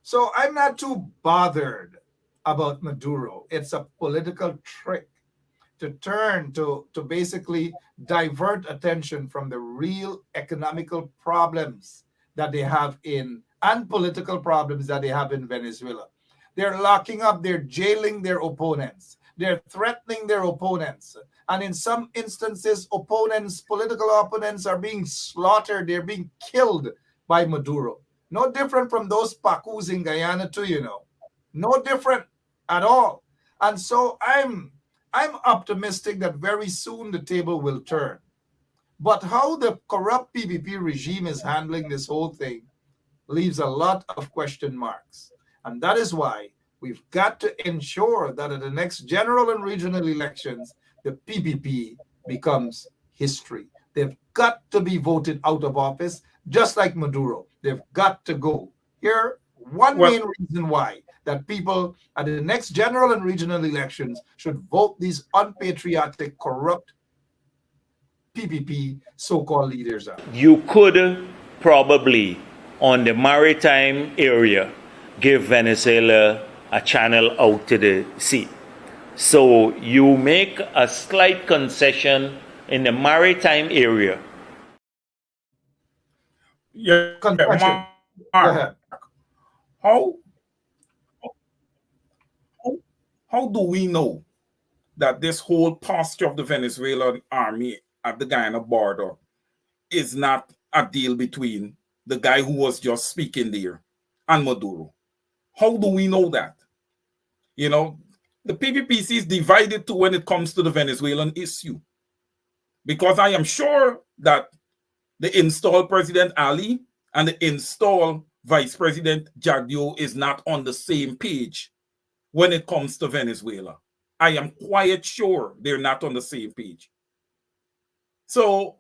So I'm not too bothered about Maduro. It's a political trick to turn to basically divert attention from the real economical problems that they have and political problems that they have in Venezuela. They're locking up, they're jailing their opponents. They're threatening their opponents. And in some instances, opponents, political opponents are being slaughtered. They're being killed by Maduro. No different from those Pacus in Guyana too, you know. No different at all. And so I'm optimistic that very soon the table will turn. But how the corrupt PPP regime is handling this whole thing leaves a lot of question marks. And that is why we've got to ensure that at the next general and regional elections, the PPP becomes history. They've got to be voted out of office, just like Maduro. They've got to go. Here, main reason why that people at the next general and regional elections should vote these unpatriotic, corrupt PPP so-called leaders out. You could probably, on the maritime area, give Venezuela a channel out to the sea. So you make a slight concession in the maritime area. Yeah, Confession. Mark, how do we know that this whole posture of the Venezuelan army at the Guyana border is not a deal between the guy who was just speaking there and Maduro? How do we know that? You know, the PPPC is divided too when it comes to the Venezuelan issue. Because I am sure that the installed President Ali and the installed Vice President Jagdeo is not on the same page when it comes to Venezuela. I am quite sure they're not on the same page. So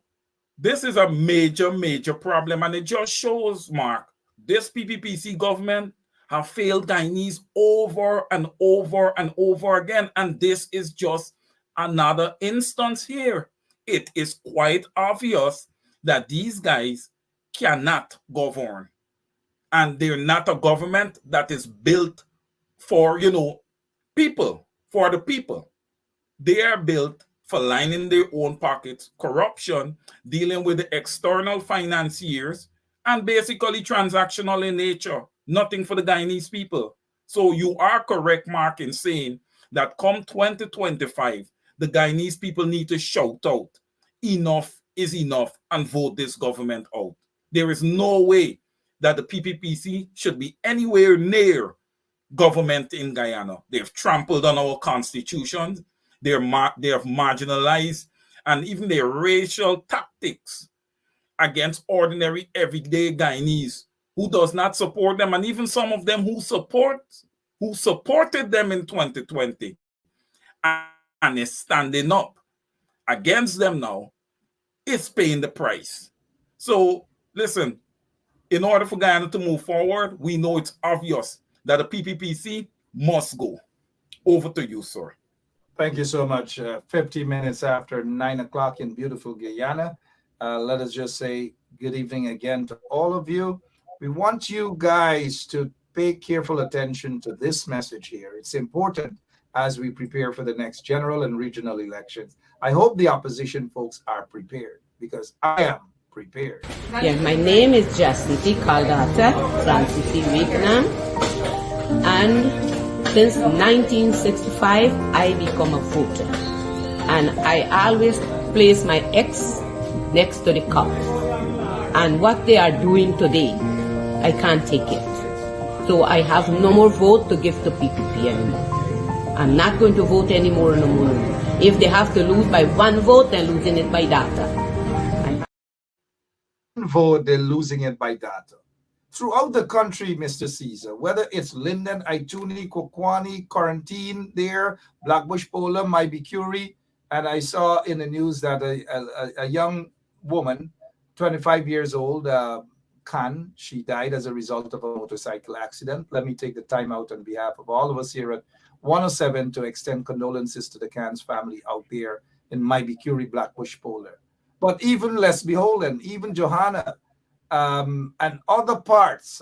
this is a major, major problem. And it just shows, Mark, this PPPC government have failed Guyanese over and over and over again. And this is just another instance here. It is quite obvious that these guys cannot govern. And they're not a government that is built for, people, for the people. They are built for lining their own pockets, corruption, dealing with the external financiers, and basically transactional in nature. Nothing for the Guyanese people. So you are correct, Mark, in saying that come 2025, the Guyanese people need to shout out, enough is enough, and vote this government out. There is no way that the PPPC should be anywhere near government in Guyana. They've trampled on our constitution. They have marginalized, and even their racial tactics against ordinary, everyday Guyanese who does not support them, and even some of them who supported them in 2020 and is standing up against them now, is paying the price. So listen, in order for Guyana to move forward, we know it's obvious that the PPPC must go. Over to you, sir. Thank you so much. 50 minutes after 9 o'clock in beautiful Guyana. Let us just say good evening again to all of you. We want you guys to pay careful attention to this message here. It's important as we prepare for the next general and regional elections. I hope the opposition folks are prepared, because I am prepared. Yeah, my name is Jacinti Caldata, Francis Vietnam, and since 1965, I become a voter. And I always place my X next to the cup. And what they are doing today, I can't take it. So I have no more vote to give to PPP anymore. I'm not going to vote anymore no more. If they have to lose by one vote, they're losing it by data. Vote, they're losing it by data. Throughout the country, Mr. Caesar, whether it's Linden, Ituni, Kokwani, Quarantine there, Blackbush Pola, Maibikuri, and I saw in the news that a young woman, 25 years old, Khan, she died as a result of a motorcycle accident. Let me take the time out on behalf of all of us here at 107 to extend condolences to the Khan's family out there in Maibikuri, Blackbush Polar. But even less beholden, even Johanna, and other parts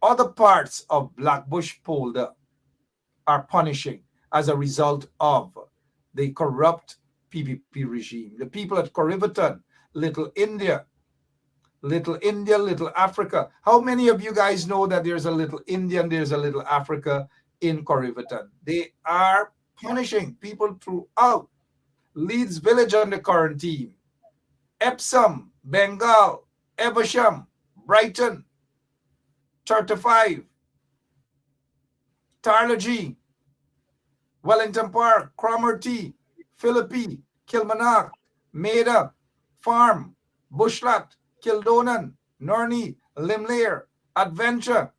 of Blackbush Polder are punishing as a result of the corrupt PPP regime. The people at Corriverton, Little India, Little Africa. How many of you guys know that there's a Little India and there's a Little Africa in Corriverton? They are punishing people throughout. Leeds Village under quarantine. Epsom, Bengal, Evesham, Brighton, 35, Tarlogy, Wellington Park, Cromarty, Philippi, Kilmarnock, Maida, Farm, Bushlat, Kildonan, Norney, Limlair, Adventure,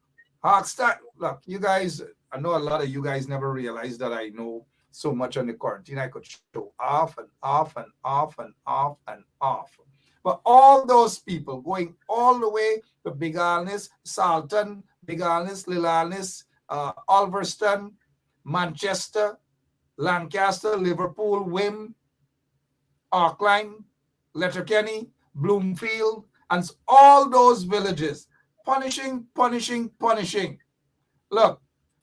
Hawkstack. Look, you guys, I know a lot of you guys never realized that I know so much on the quarantine. I could show off and off and off and off and off. But all those people going all the way to Big Alness, Salton, Big Alness, Little Alness, Ulverston, Manchester, Lancaster, Liverpool, Wim, Auckland, Letterkenny, Bloomfield, and all those villages. Punishing, punishing, punishing. Look,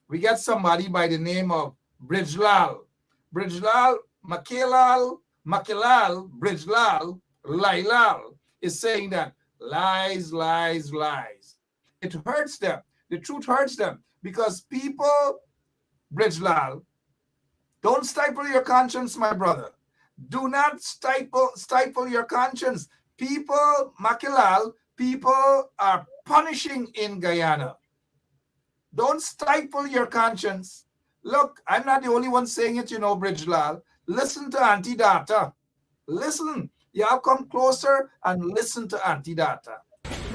we get somebody by the name of Bridgelal. Bridgelal, Makilal, Bridgelal, Lailal is saying that lies, lies, lies. It hurts them. The truth hurts them because people, Bridgelal, don't stifle your conscience, my brother. Do not stifle your conscience. People, Makilal, people are punishing in Guyana. Don't stifle your conscience. Look, I'm not the only one saying it, you know, Bridgelal. Listen to Auntie Data. Listen. Y'all come closer and listen to Auntie Data.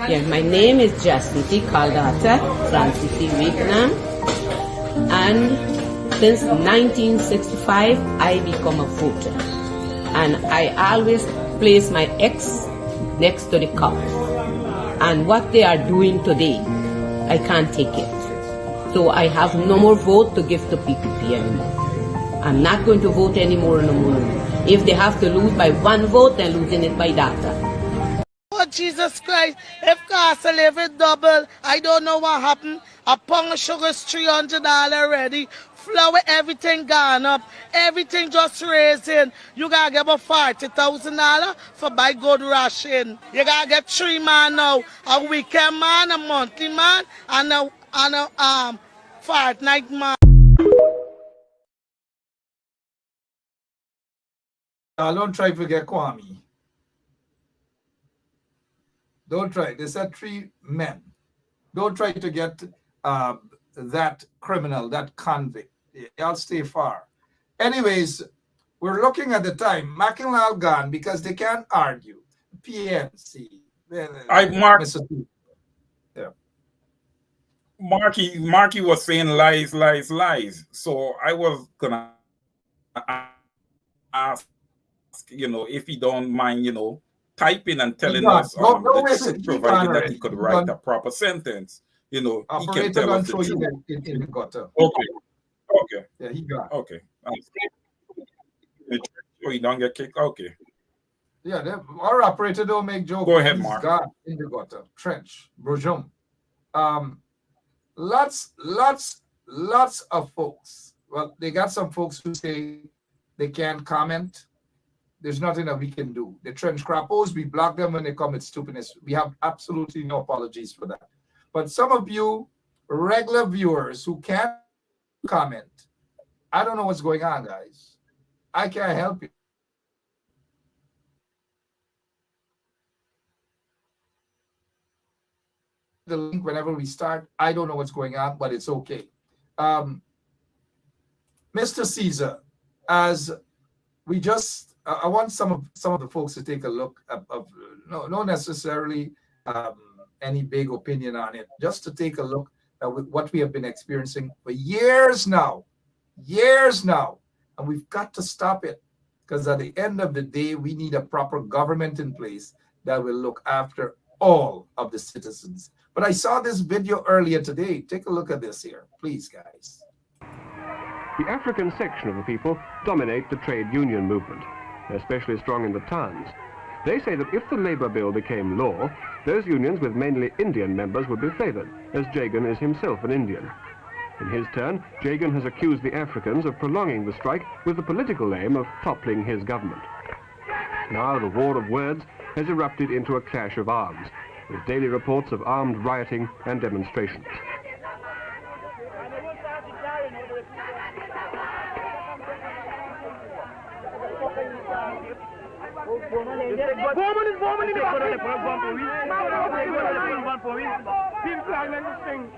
Yeah, my name is Jagdeo Caldata, Francis C. Vietnam, and since 1965, I become a voter. And I always place my X next to the cup. And what they are doing today, I can't take it. So I have no more vote to give to PPP anymore. I'm not going to vote anymore no more. If they have to lose by one vote, they're losing it by data. Oh, Jesus Christ, if cost of living double, I don't know what happened. A pound of sugar is $300 already. Flour, everything gone up. Everything just raising. You gotta get about $40,000 for buy good ration. You gotta get 3 man now. A weekend man, a monthly man, and a fortnight man. Don't try to get Kwame. Don't try. They said 3 men. Don't try to get that criminal, that convict. Y'all stay far. Anyways, we're looking at the time. Mackinac gone because they can't argue. PNC. Yeah. Marky was saying lies, lies, lies. So I was gonna ask, you know, if he don't mind, you know, typing and telling us providing that he could write a proper sentence. You know, he can tell us the truth. In the gutter. Okay. Yeah, he got. Okay. So he don't get kicked. Okay. Yeah, our operator don't make jokes. Go ahead, Mark. God in the gutter, trench, Brojum. Lots of folks. Well, they got some folks who say they can't comment. There's nothing that we can do. The trench crappos, we block them when they commit stupidness. We have absolutely no apologies for that. But some of you regular viewers who can't comment, I don't know what's going on, guys. I can't help you. The link whenever we start. I don't know what's going on, but it's okay. Mr. Caesar, as we just, I want some of the folks to take a look of no necessarily any big opinion on it, just to take a look at what we have been experiencing for years now, and we've got to stop it, because at the end of the day, we need a proper government in place that will look after all of the citizens. But I saw this video earlier today. Take a look at this here, please, guys. The African section of the people dominate the trade union movement, especially strong in the towns. They say that if the Labour Bill became law, those unions with mainly Indian members would be favoured, as Jagan is himself an Indian. In his turn, Jagan has accused the Africans of prolonging the strike with the political aim of toppling his government. Now the war of words has erupted into a clash of arms, with daily reports of armed rioting and demonstrations.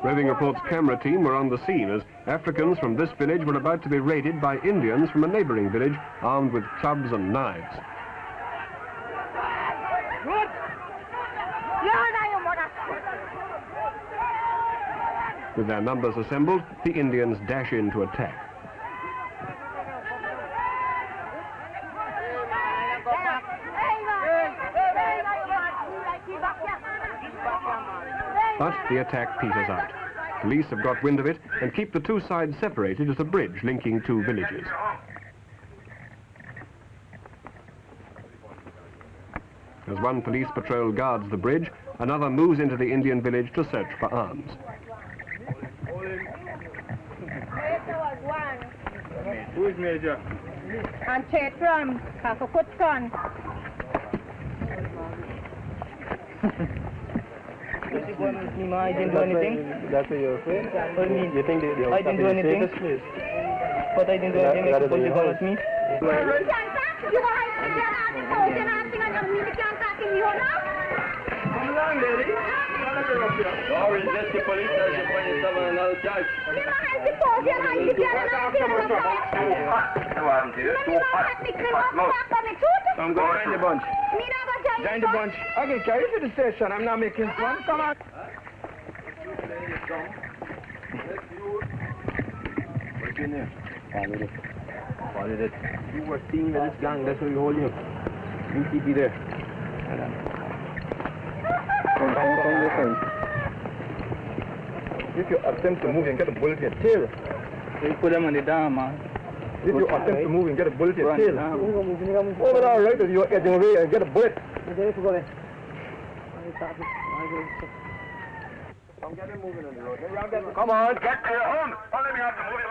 Roving Report's camera team were on the scene as Africans from this village were about to be raided by Indians from a neighboring village armed with clubs and knives. With their numbers assembled, the Indians dash in to attack. But the attack peters out. Police have got wind of it and keep the two sides separated at a bridge linking two villages. As one police patrol guards the bridge, another moves into the Indian village to search for arms. Who is Major? And Chetram, Kakakutkan. I didn't do anything. That's what you're afraid? What do you mean? You think they I didn't do anything. But I didn't do anything. You're supposed to go with me. Come along, lady. Or is this the police or the police of another judge? I'm going to join the bunch. Join the bunch. I can carry you to the station. I'm not making fun. Come on. What's in there? Followed it. Followed it. You were seeing that this gang. That's why you hold you. You keep you there. If you attempt to move and get a bullet in your tail, you put them on the down, man. If you attempt to move and get a bullet in your tail, over there, right, if you're getting away and get a bullet. I'm getting moving on the road. Come on, get to your home. Don't let me have to move you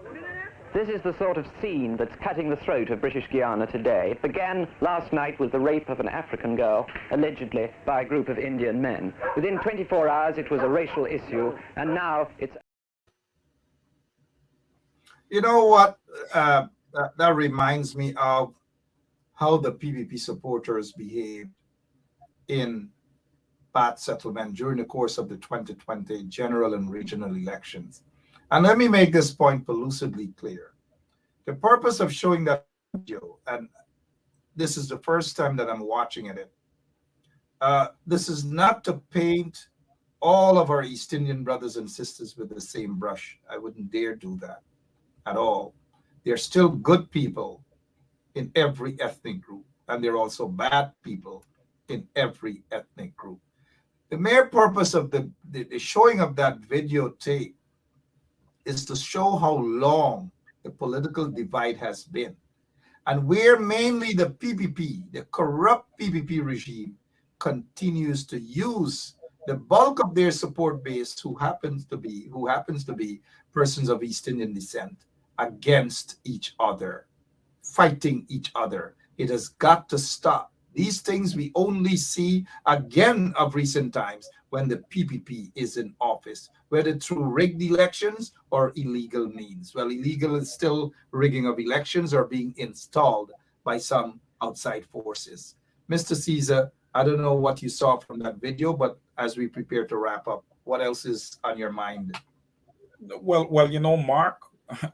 like This is the sort of scene that's cutting the throat of British Guiana today. It began last night with the rape of an African girl, allegedly by a group of Indian men. Within 24 hours, it was a racial issue, and now it's... You know what? That reminds me of how the PPP supporters behaved in Bath Settlement during the course of the 2020 general and regional elections. And let me make this point lucidly clear. The purpose of showing that video, and this is the first time that I'm watching it, this is not to paint all of our East Indian brothers and sisters with the same brush. I wouldn't dare do that at all. They're still good people in every ethnic group, and they're also bad people in every ethnic group. The mere purpose of the showing of that videotape is to show how long the political divide has been, and where mainly the PPP, the corrupt PPP regime, continues to use the bulk of their support base, who happens to be persons of East Indian descent, against each other, fighting each other. It has got to stop. These things we only see again of recent times when the PPP is in office, whether through rigged elections or illegal means. Well, illegal is still rigging of elections or being installed by some outside forces. Mr. Caesar, I don't know what you saw from that video, but as we prepare to wrap up, what else is on your mind? Well, you know, Mark,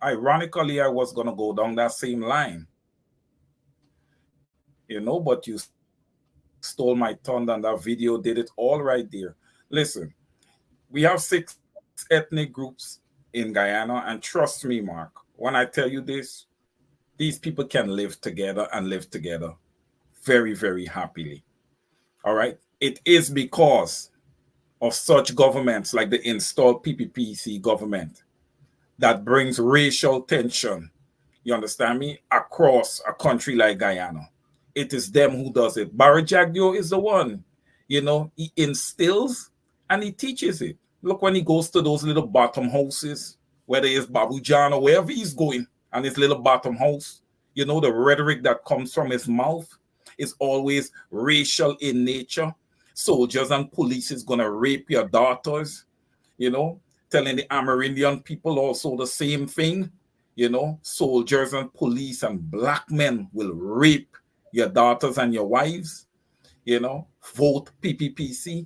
ironically, I was going to go down that same line. You know, but you stole my thunder, and that video did it all right there. Listen, we have 6 ethnic groups in Guyana, and trust me, Mark, when I tell you this, these people can live together and live together very, very happily. All right? It is because of such governments like the installed PPPC government that brings racial tension, you understand me, across a country like Guyana. It is them who does it. Barry Jagdeo is the one, you know, he instills and he teaches it. Look, when he goes to those little bottom houses, whether it's Babu Jan or wherever he's going, and his little bottom house, you know, the rhetoric that comes from his mouth is always racial in nature. Soldiers and police is going to rape your daughters, you know, telling the Amerindian people also the same thing. you know, soldiers and police and black men will rape your daughters and your wives, you know, vote PPPC.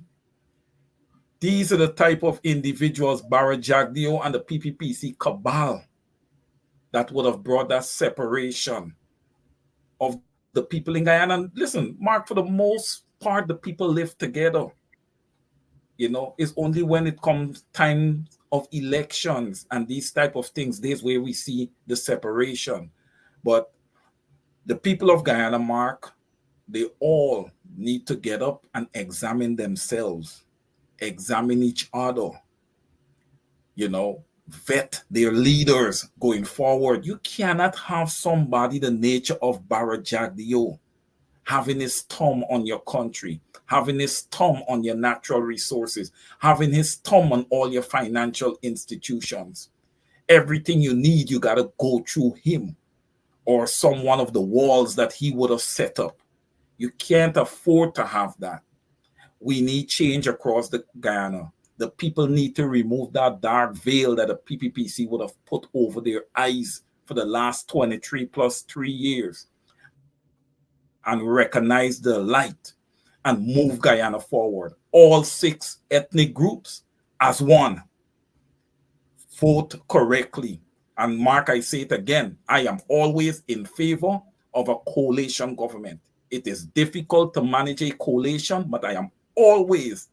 These are the type of individuals, Barra Jagdeo and the PPPC cabal, that would have brought that separation of the people in Guyana. And listen, Mark, for the most part, the people live together. You know, it's only when it comes time of elections and these type of things, there's where we see the separation. But the people of Guyana, Mark, they all need to get up and examine themselves, examine each other, you know, vet their leaders going forward. You cannot have somebody the nature of Barra Jagdeo having his thumb on your country, having his thumb on your natural resources, having his thumb on all your financial institutions. Everything you need, you got to go through him or some one of the walls that he would have set up. You can't afford to have that. We need change across the Guyana. The people need to remove that dark veil that the PPPC would have put over their eyes for the last 23 plus 3 years and recognize the light and move Guyana forward. All 6 ethnic groups as one. Vote correctly. And Mark, I say it again, I am always in favor of a coalition government. It is difficult to manage a coalition, but I am always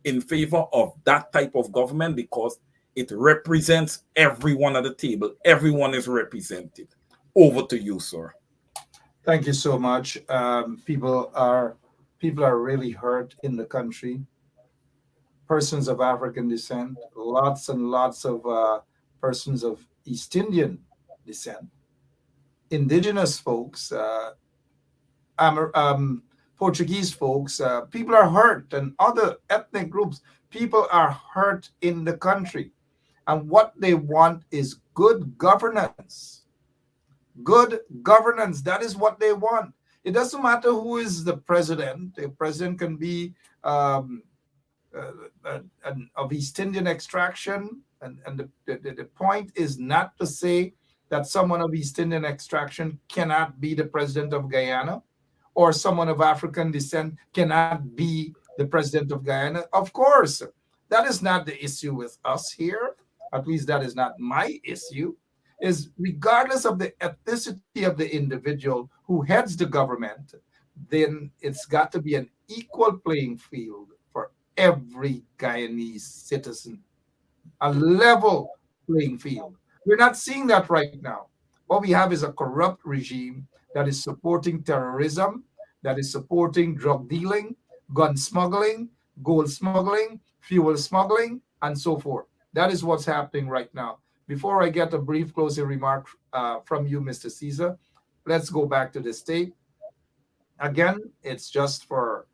in favor of that type of government because it represents everyone at the table. Everyone is represented. Over to you, sir. Thank you so much. People are really hurt in the country. Persons of African descent, lots and lots of persons of East Indian descent, indigenous folks, Portuguese folks, people are hurt, and other ethnic groups, people are hurt in the country. And what they want is good governance. Good governance, that is what they want. It doesn't matter who is the president. The president can be of East Indian extraction. And the point is not to say that someone of East Indian extraction cannot be the president of Guyana, or someone of African descent cannot be the president of Guyana. Of course, that is not the issue with us here. At least that is not my issue. Is regardless of the ethnicity of the individual who heads the government, then it's got to be an equal playing field for every Guyanese citizen, a level playing field. We're not seeing that right now. What we have is a corrupt regime that is supporting terrorism, that is supporting drug dealing, gun smuggling, gold smuggling, fuel smuggling, and so forth. That is what's happening right now. Before I get a brief closing remark from you, Mr. Caesar, let's go back to the state. Again, it's just for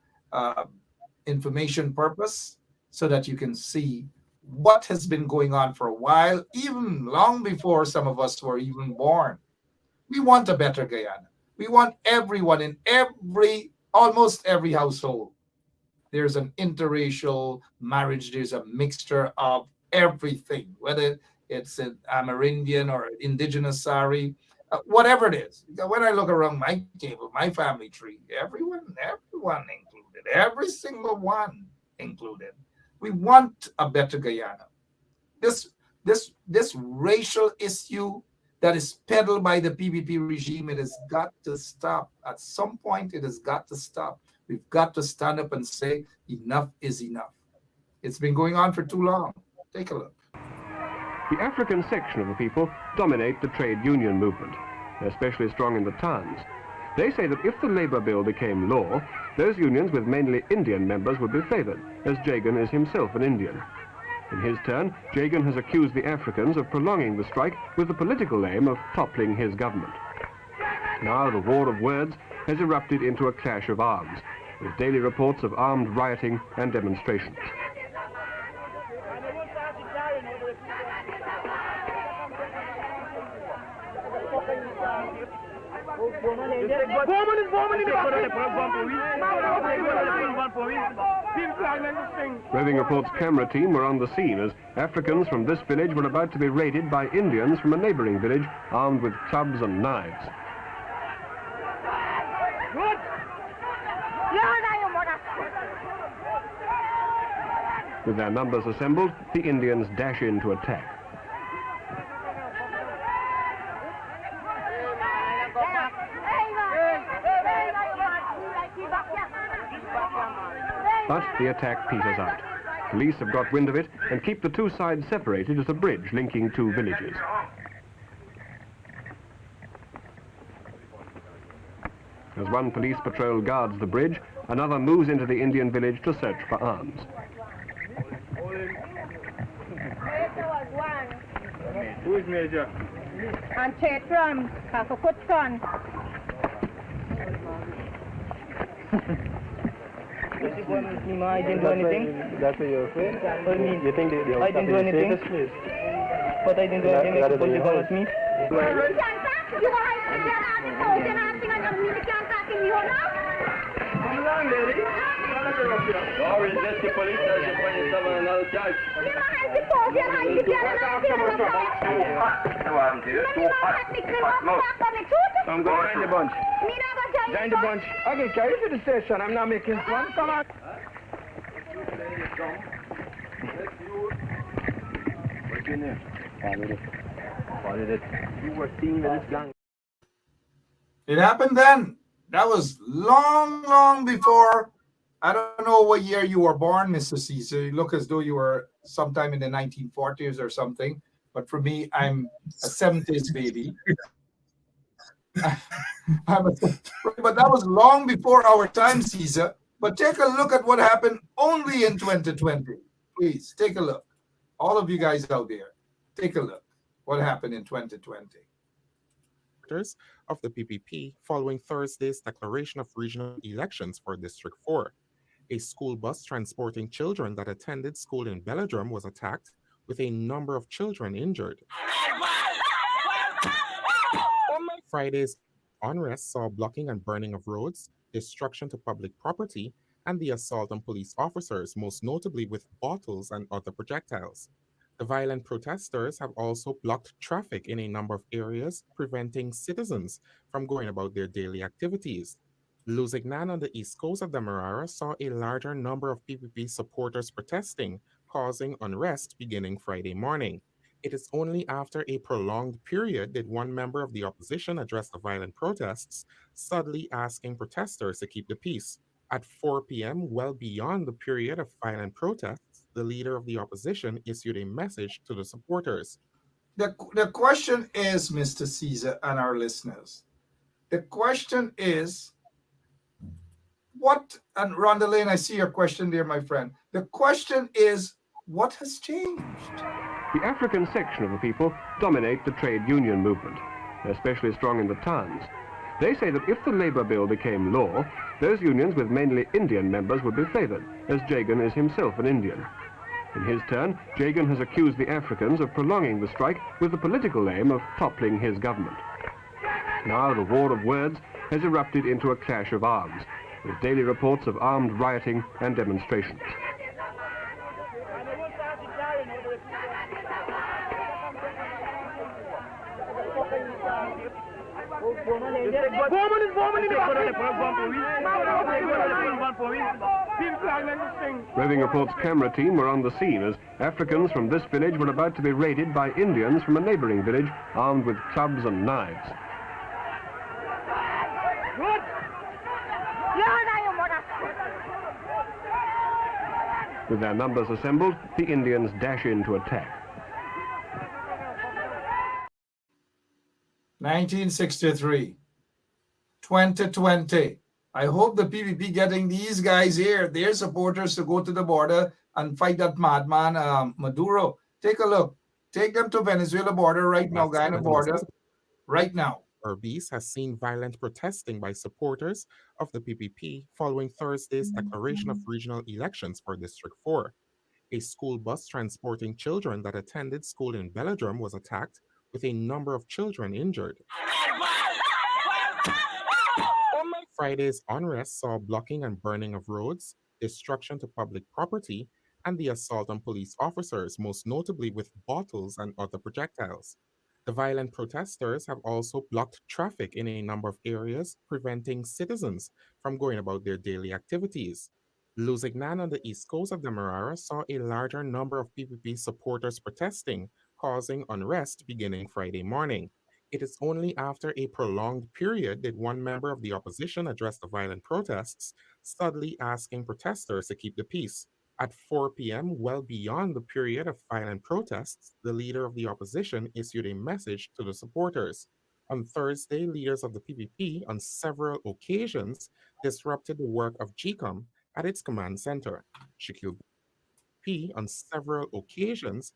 information purpose so that you can see what has been going on for a while, even long before some of us were even born. We want a better Guyana. We want everyone in almost every household. There's an interracial marriage. There's a mixture of everything, whether it's an Amerindian or indigenous Sari, whatever it is. When I look around my table, my family tree, everyone included, every single one included. We want a better Guyana. This racial issue that is peddled by the PPP regime, it has got to stop. At some point, it has got to stop. We've got to stand up and say, enough is enough. It's been going on for too long. Take a look. The African section of the people dominate the trade union movement, especially strong in the towns. They say that if the Labour Bill became law, those unions with mainly Indian members would be favoured, as Jagan is himself an Indian. In his turn, Jagan has accused the Africans of prolonging the strike with the political aim of toppling his government. Now the war of words has erupted into a clash of arms, with daily reports of armed rioting and demonstrations. Roving Report's camera team were on the scene as Africans from this village were about to be raided by Indians from a neighboring village armed with clubs and knives. With their numbers assembled, the Indians dash in to attack. But the attack peters out. Police have got wind of it and keep the two sides separated at a bridge linking two villages. As one police patrol guards the bridge, another moves into the Indian village to search for arms. Who is Major? And straight from Kakakutson. I didn't do anything. That's what you're afraid? What do you mean? You think they I didn't do anything. But I didn't do anything. They put you down with me. Or resist the police as you find someone another charge. I'm going to join the bunch. Join the bunch. I can carry you to the station. I'm not making fun. Come on. What's in there? Followed it. You were seeing this gang. It happened then. That was long before. I don't know what year you were born, Mr. Caesar. You look as though you were sometime in the 1940s or something. But for me, I'm a 70s baby. But that was long before our time, Caesar. But take a look at what happened only in 2020. Please, take a look. All of you guys out there, take a look. What happened in 2020? Of the PPP following Thursday's declaration of regional elections for District 4. A school bus transporting children that attended school in Belladrum was attacked, with a number of children injured. Friday's unrest saw blocking and burning of roads, destruction to public property, and the assault on police officers, most notably with bottles and other projectiles. The violent protesters have also blocked traffic in a number of areas, preventing citizens from going about their daily activities. Luzignan on the east coast of Demerara saw a larger number of PPP supporters protesting, causing unrest beginning Friday morning. It is only after a prolonged period did one member of the opposition address the violent protests, subtly asking protesters to keep the peace. At 4 p.m., well beyond the period of violent protests, the leader of the opposition issued a message to the supporters. The question is, Mr. Caesar and our listeners, the question is, what, and Rhonda Lane, I see your question there, my friend. The question is, what has changed? The African section of the people dominate the trade union movement, especially strong in the towns. They say that if the Labour Bill became law, those unions with mainly Indian members would be favoured, as Jagan is himself an Indian. In his turn, Jagan has accused the Africans of prolonging the strike with the political aim of toppling his government. Now the war of words has erupted into a clash of arms, with daily reports of armed rioting and demonstrations. Roving Report's camera team were on the scene as Africans from this village were about to be raided by Indians from a neighboring village armed with clubs and knives. With their numbers assembled, the Indians dash in to attack. 1963, 2020. I hope the PPP getting these guys here, their supporters, to go to the border and fight that madman Maduro. Take a look. Take them to Venezuela border right now, Guyana border, right now. Berbice has seen violent protesting by supporters of the PPP following Thursday's declaration of regional elections for District 4. A school bus transporting children that attended school in Belladrum was attacked, with a number of children injured. Friday's unrest saw blocking and burning of roads, destruction to public property, and the assault on police officers, most notably with bottles and other projectiles. The violent protesters have also blocked traffic in a number of areas, preventing citizens from going about their daily activities. Lusignan on the east coast of Demerara saw a larger number of PPP supporters protesting, causing unrest beginning Friday morning. It is only after a prolonged period did one member of the opposition address the violent protests, subtly asking protesters to keep the peace. At 4 p.m., well beyond the period of violent protests, the leader of the opposition issued a message to the supporters. On Thursday, leaders of the PPP on several occasions disrupted the work of GCOM at its command center. Shaquille P on several occasions.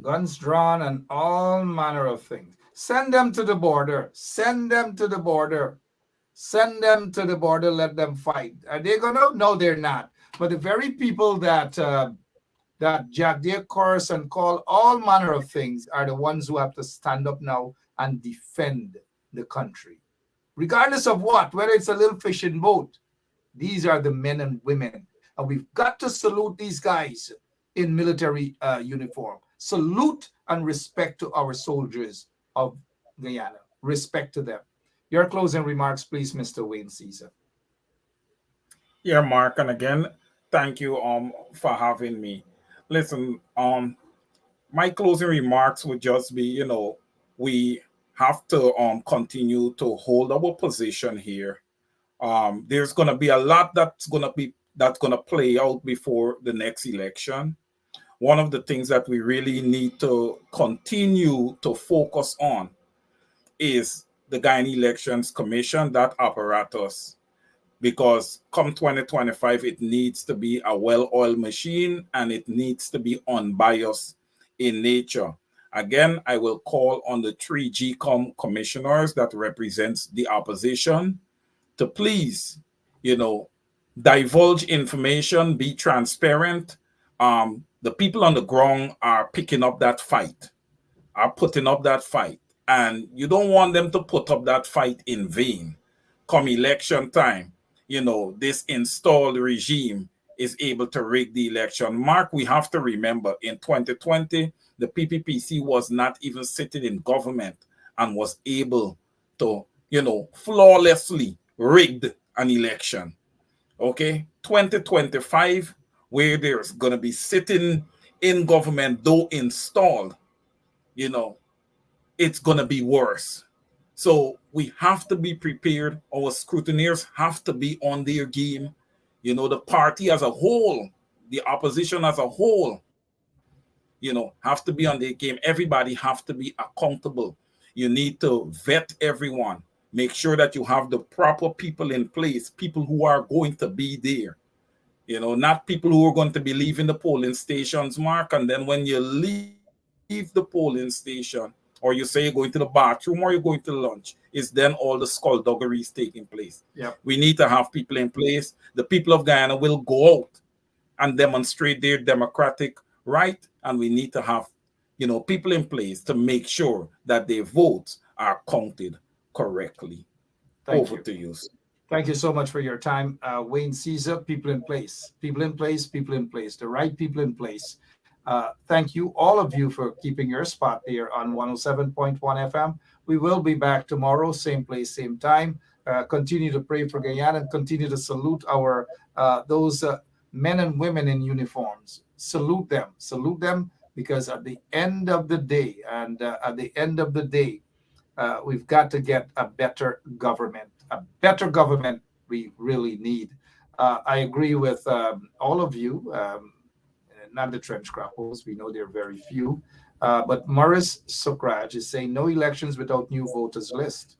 Guns drawn and all manner of things. Send them to the border. Send them to the border. Send them to the border. Let them fight. Are they gonna? No, they're not. But the very people that Jagdeo curse and call all manner of things are the ones who have to stand up now and defend the country, regardless of what, whether it's a little fishing boat. These are the men and women, and we've got to salute these guys in military uniform. Salute and respect to our soldiers of Guyana. Respect to them. Your closing remarks, please, Mr. Wayne Caesar. Yeah, Mark, and again, thank you for having me. Listen, my closing remarks would just be, we have to continue to hold our position here. There's gonna be a lot that's gonna play out before the next election. One of the things that we really need to continue to focus on is the Guyana Elections Commission, that apparatus, because come 2025, it needs to be a well-oiled machine and it needs to be unbiased in nature. Again, I will call on the 3GCOM commissioners that represents the opposition to please, divulge information, be transparent. The people on the ground are picking up that fight, are putting up that fight. And you don't want them to put up that fight in vain. Come election time, this installed regime is able to rig the election. Mark, we have to remember in 2020, the PPPC was not even sitting in government and was able to, flawlessly rigged an election. Okay, 2025, where there's going to be sitting in government, though installed, it's going to be worse. So we have to be prepared. Our scrutineers have to be on their game. The party as a whole, the opposition as a whole, have to be on their game. Everybody have to be accountable. You need to vet everyone. Make sure that you have the proper people in place, people who are going to be there. Not people who are going to be leaving the polling stations, Mark, and then when you leave the polling station, or you say you're going to the bathroom or you're going to lunch, is then all the skullduggery is taking place. Yep. We need to have people in place. The people of Guyana will go out and demonstrate their democratic right, and we need to have, people in place to make sure that their votes are counted correctly. Over to you. Thank you so much for your time. Wayne Caesar, people in place, people in place, people in place, the right people in place. Thank you, all of you, for keeping your spot there on 107.1 FM. We will be back tomorrow, same place, same time. Continue to pray for Guyana and continue to salute our those men and women in uniforms. Salute them, because at the end of the day, we've got to get a better government. A better government we really need. I agree with all of you. Not the trench crappos, we know they're very few. But Morris Sokraj is saying no elections without new voters list.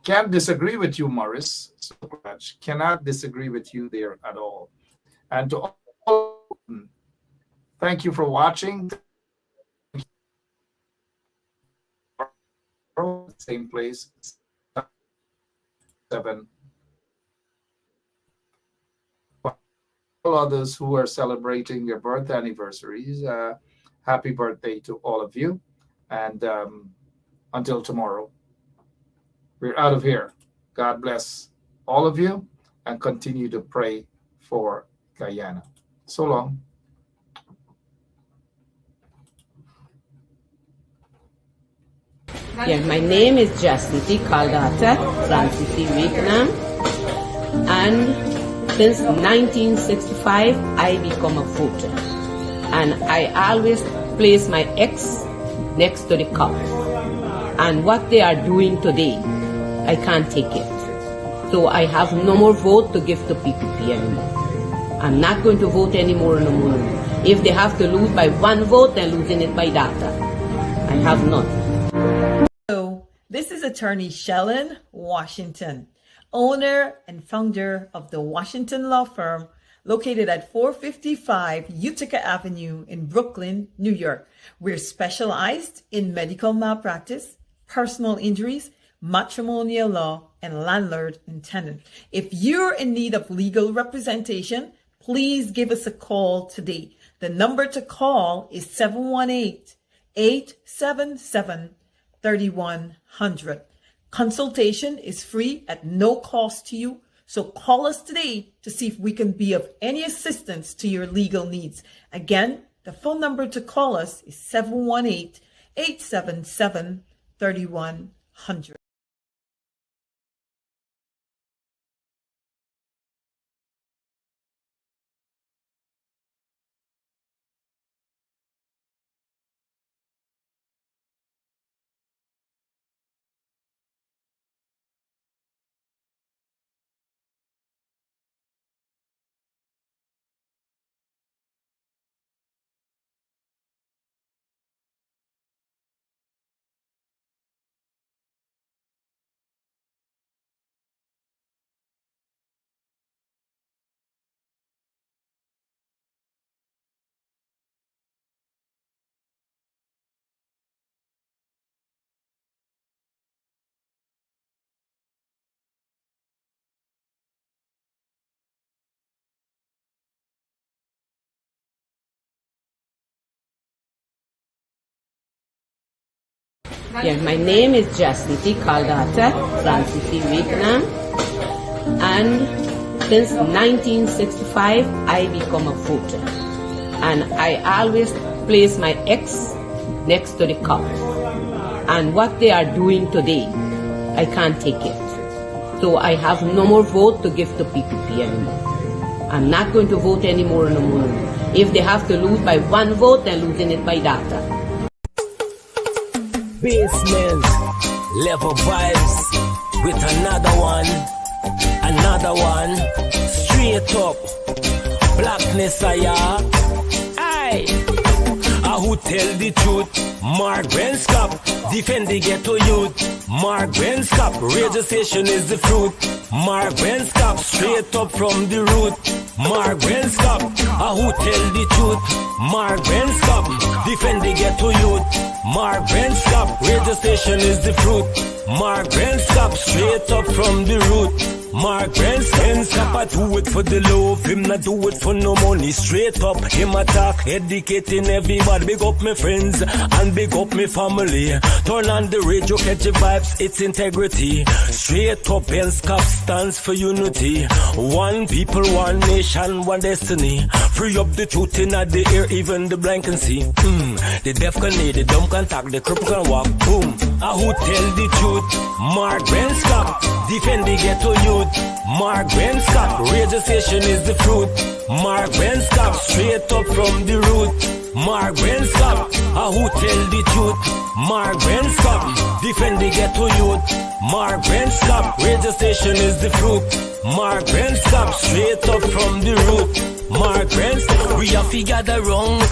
Can't disagree with you, Morris Sokraj. Cannot disagree with you there at all. And to all, thank you for watching. Same place, 7. All others who are celebrating their birth anniversaries, happy birthday to all of you. And until tomorrow, we're out of here. God bless all of you and continue to pray for Guyana. So long. Yeah, my name is Jagdeo from Vietnam, and since 1965 I become a voter, and I always place my X next to the cup. And what they are doing today, I can't take it. So I have no more vote to give to PPP anymore. I'm not going to vote anymore no more. If they have to lose by one vote, they're losing it by data. I have none. This is attorney Shellen Washington, owner and founder of the Washington Law Firm, located at 455 Utica Avenue in Brooklyn, New York. We're specialized in medical malpractice, personal injuries, matrimonial law, and landlord and tenant. If you're in need of legal representation, please give us a call today. The number to call is 718-877-3100. Consultation is free at no cost to you. So call us today to see if we can be of any assistance to your legal needs. Again, the phone number to call us is 718-877-3100. Yeah, my name is Jagdeo from Vietnam, and since 1965 I become a voter, and I always place my X next to the cup. And what they are doing today, I can't take it. So I have no more vote to give to PPP anymore. I'm not going to vote anymore no more. If they have to lose by one vote, they're losing it by data. Basement level vibes with another one, straight up blackness. Aye, who tell the truth? Mark Benskop, defend the ghetto youth. Mark Benskop, radio station is the fruit. Mark Benskop, straight up from the root. Mark Benskop, who tell the truth? Mark Benskop, defend the ghetto youth. Mark Benskop, radio station is the fruit. Mark Benskop, straight up from the root. Mark Benskop, I do it for the love, him not do it for no money. Straight up, him attack, educating everybody. Big up my friends and big up my family. Turn on the radio, catch the vibes, it's integrity. Straight up, Benskop stands for unity. One people, one nation, one destiny. Free up the truth in the air, even the blind can see. The deaf can hear, the dumb can talk, the cripple can walk. Boom, who tell the truth? Mark Benskop, defend the ghetto youth. Mark Benskop, radio station is the fruit. Mark Benskop, straight up from the root. Mark Benskop, who tell the truth? Mark Benskop, defend the ghetto youth. Mark Benskop, radio station is the fruit. Mark Benskop, straight up from the root. Mark Benskop, we have figured the wrong.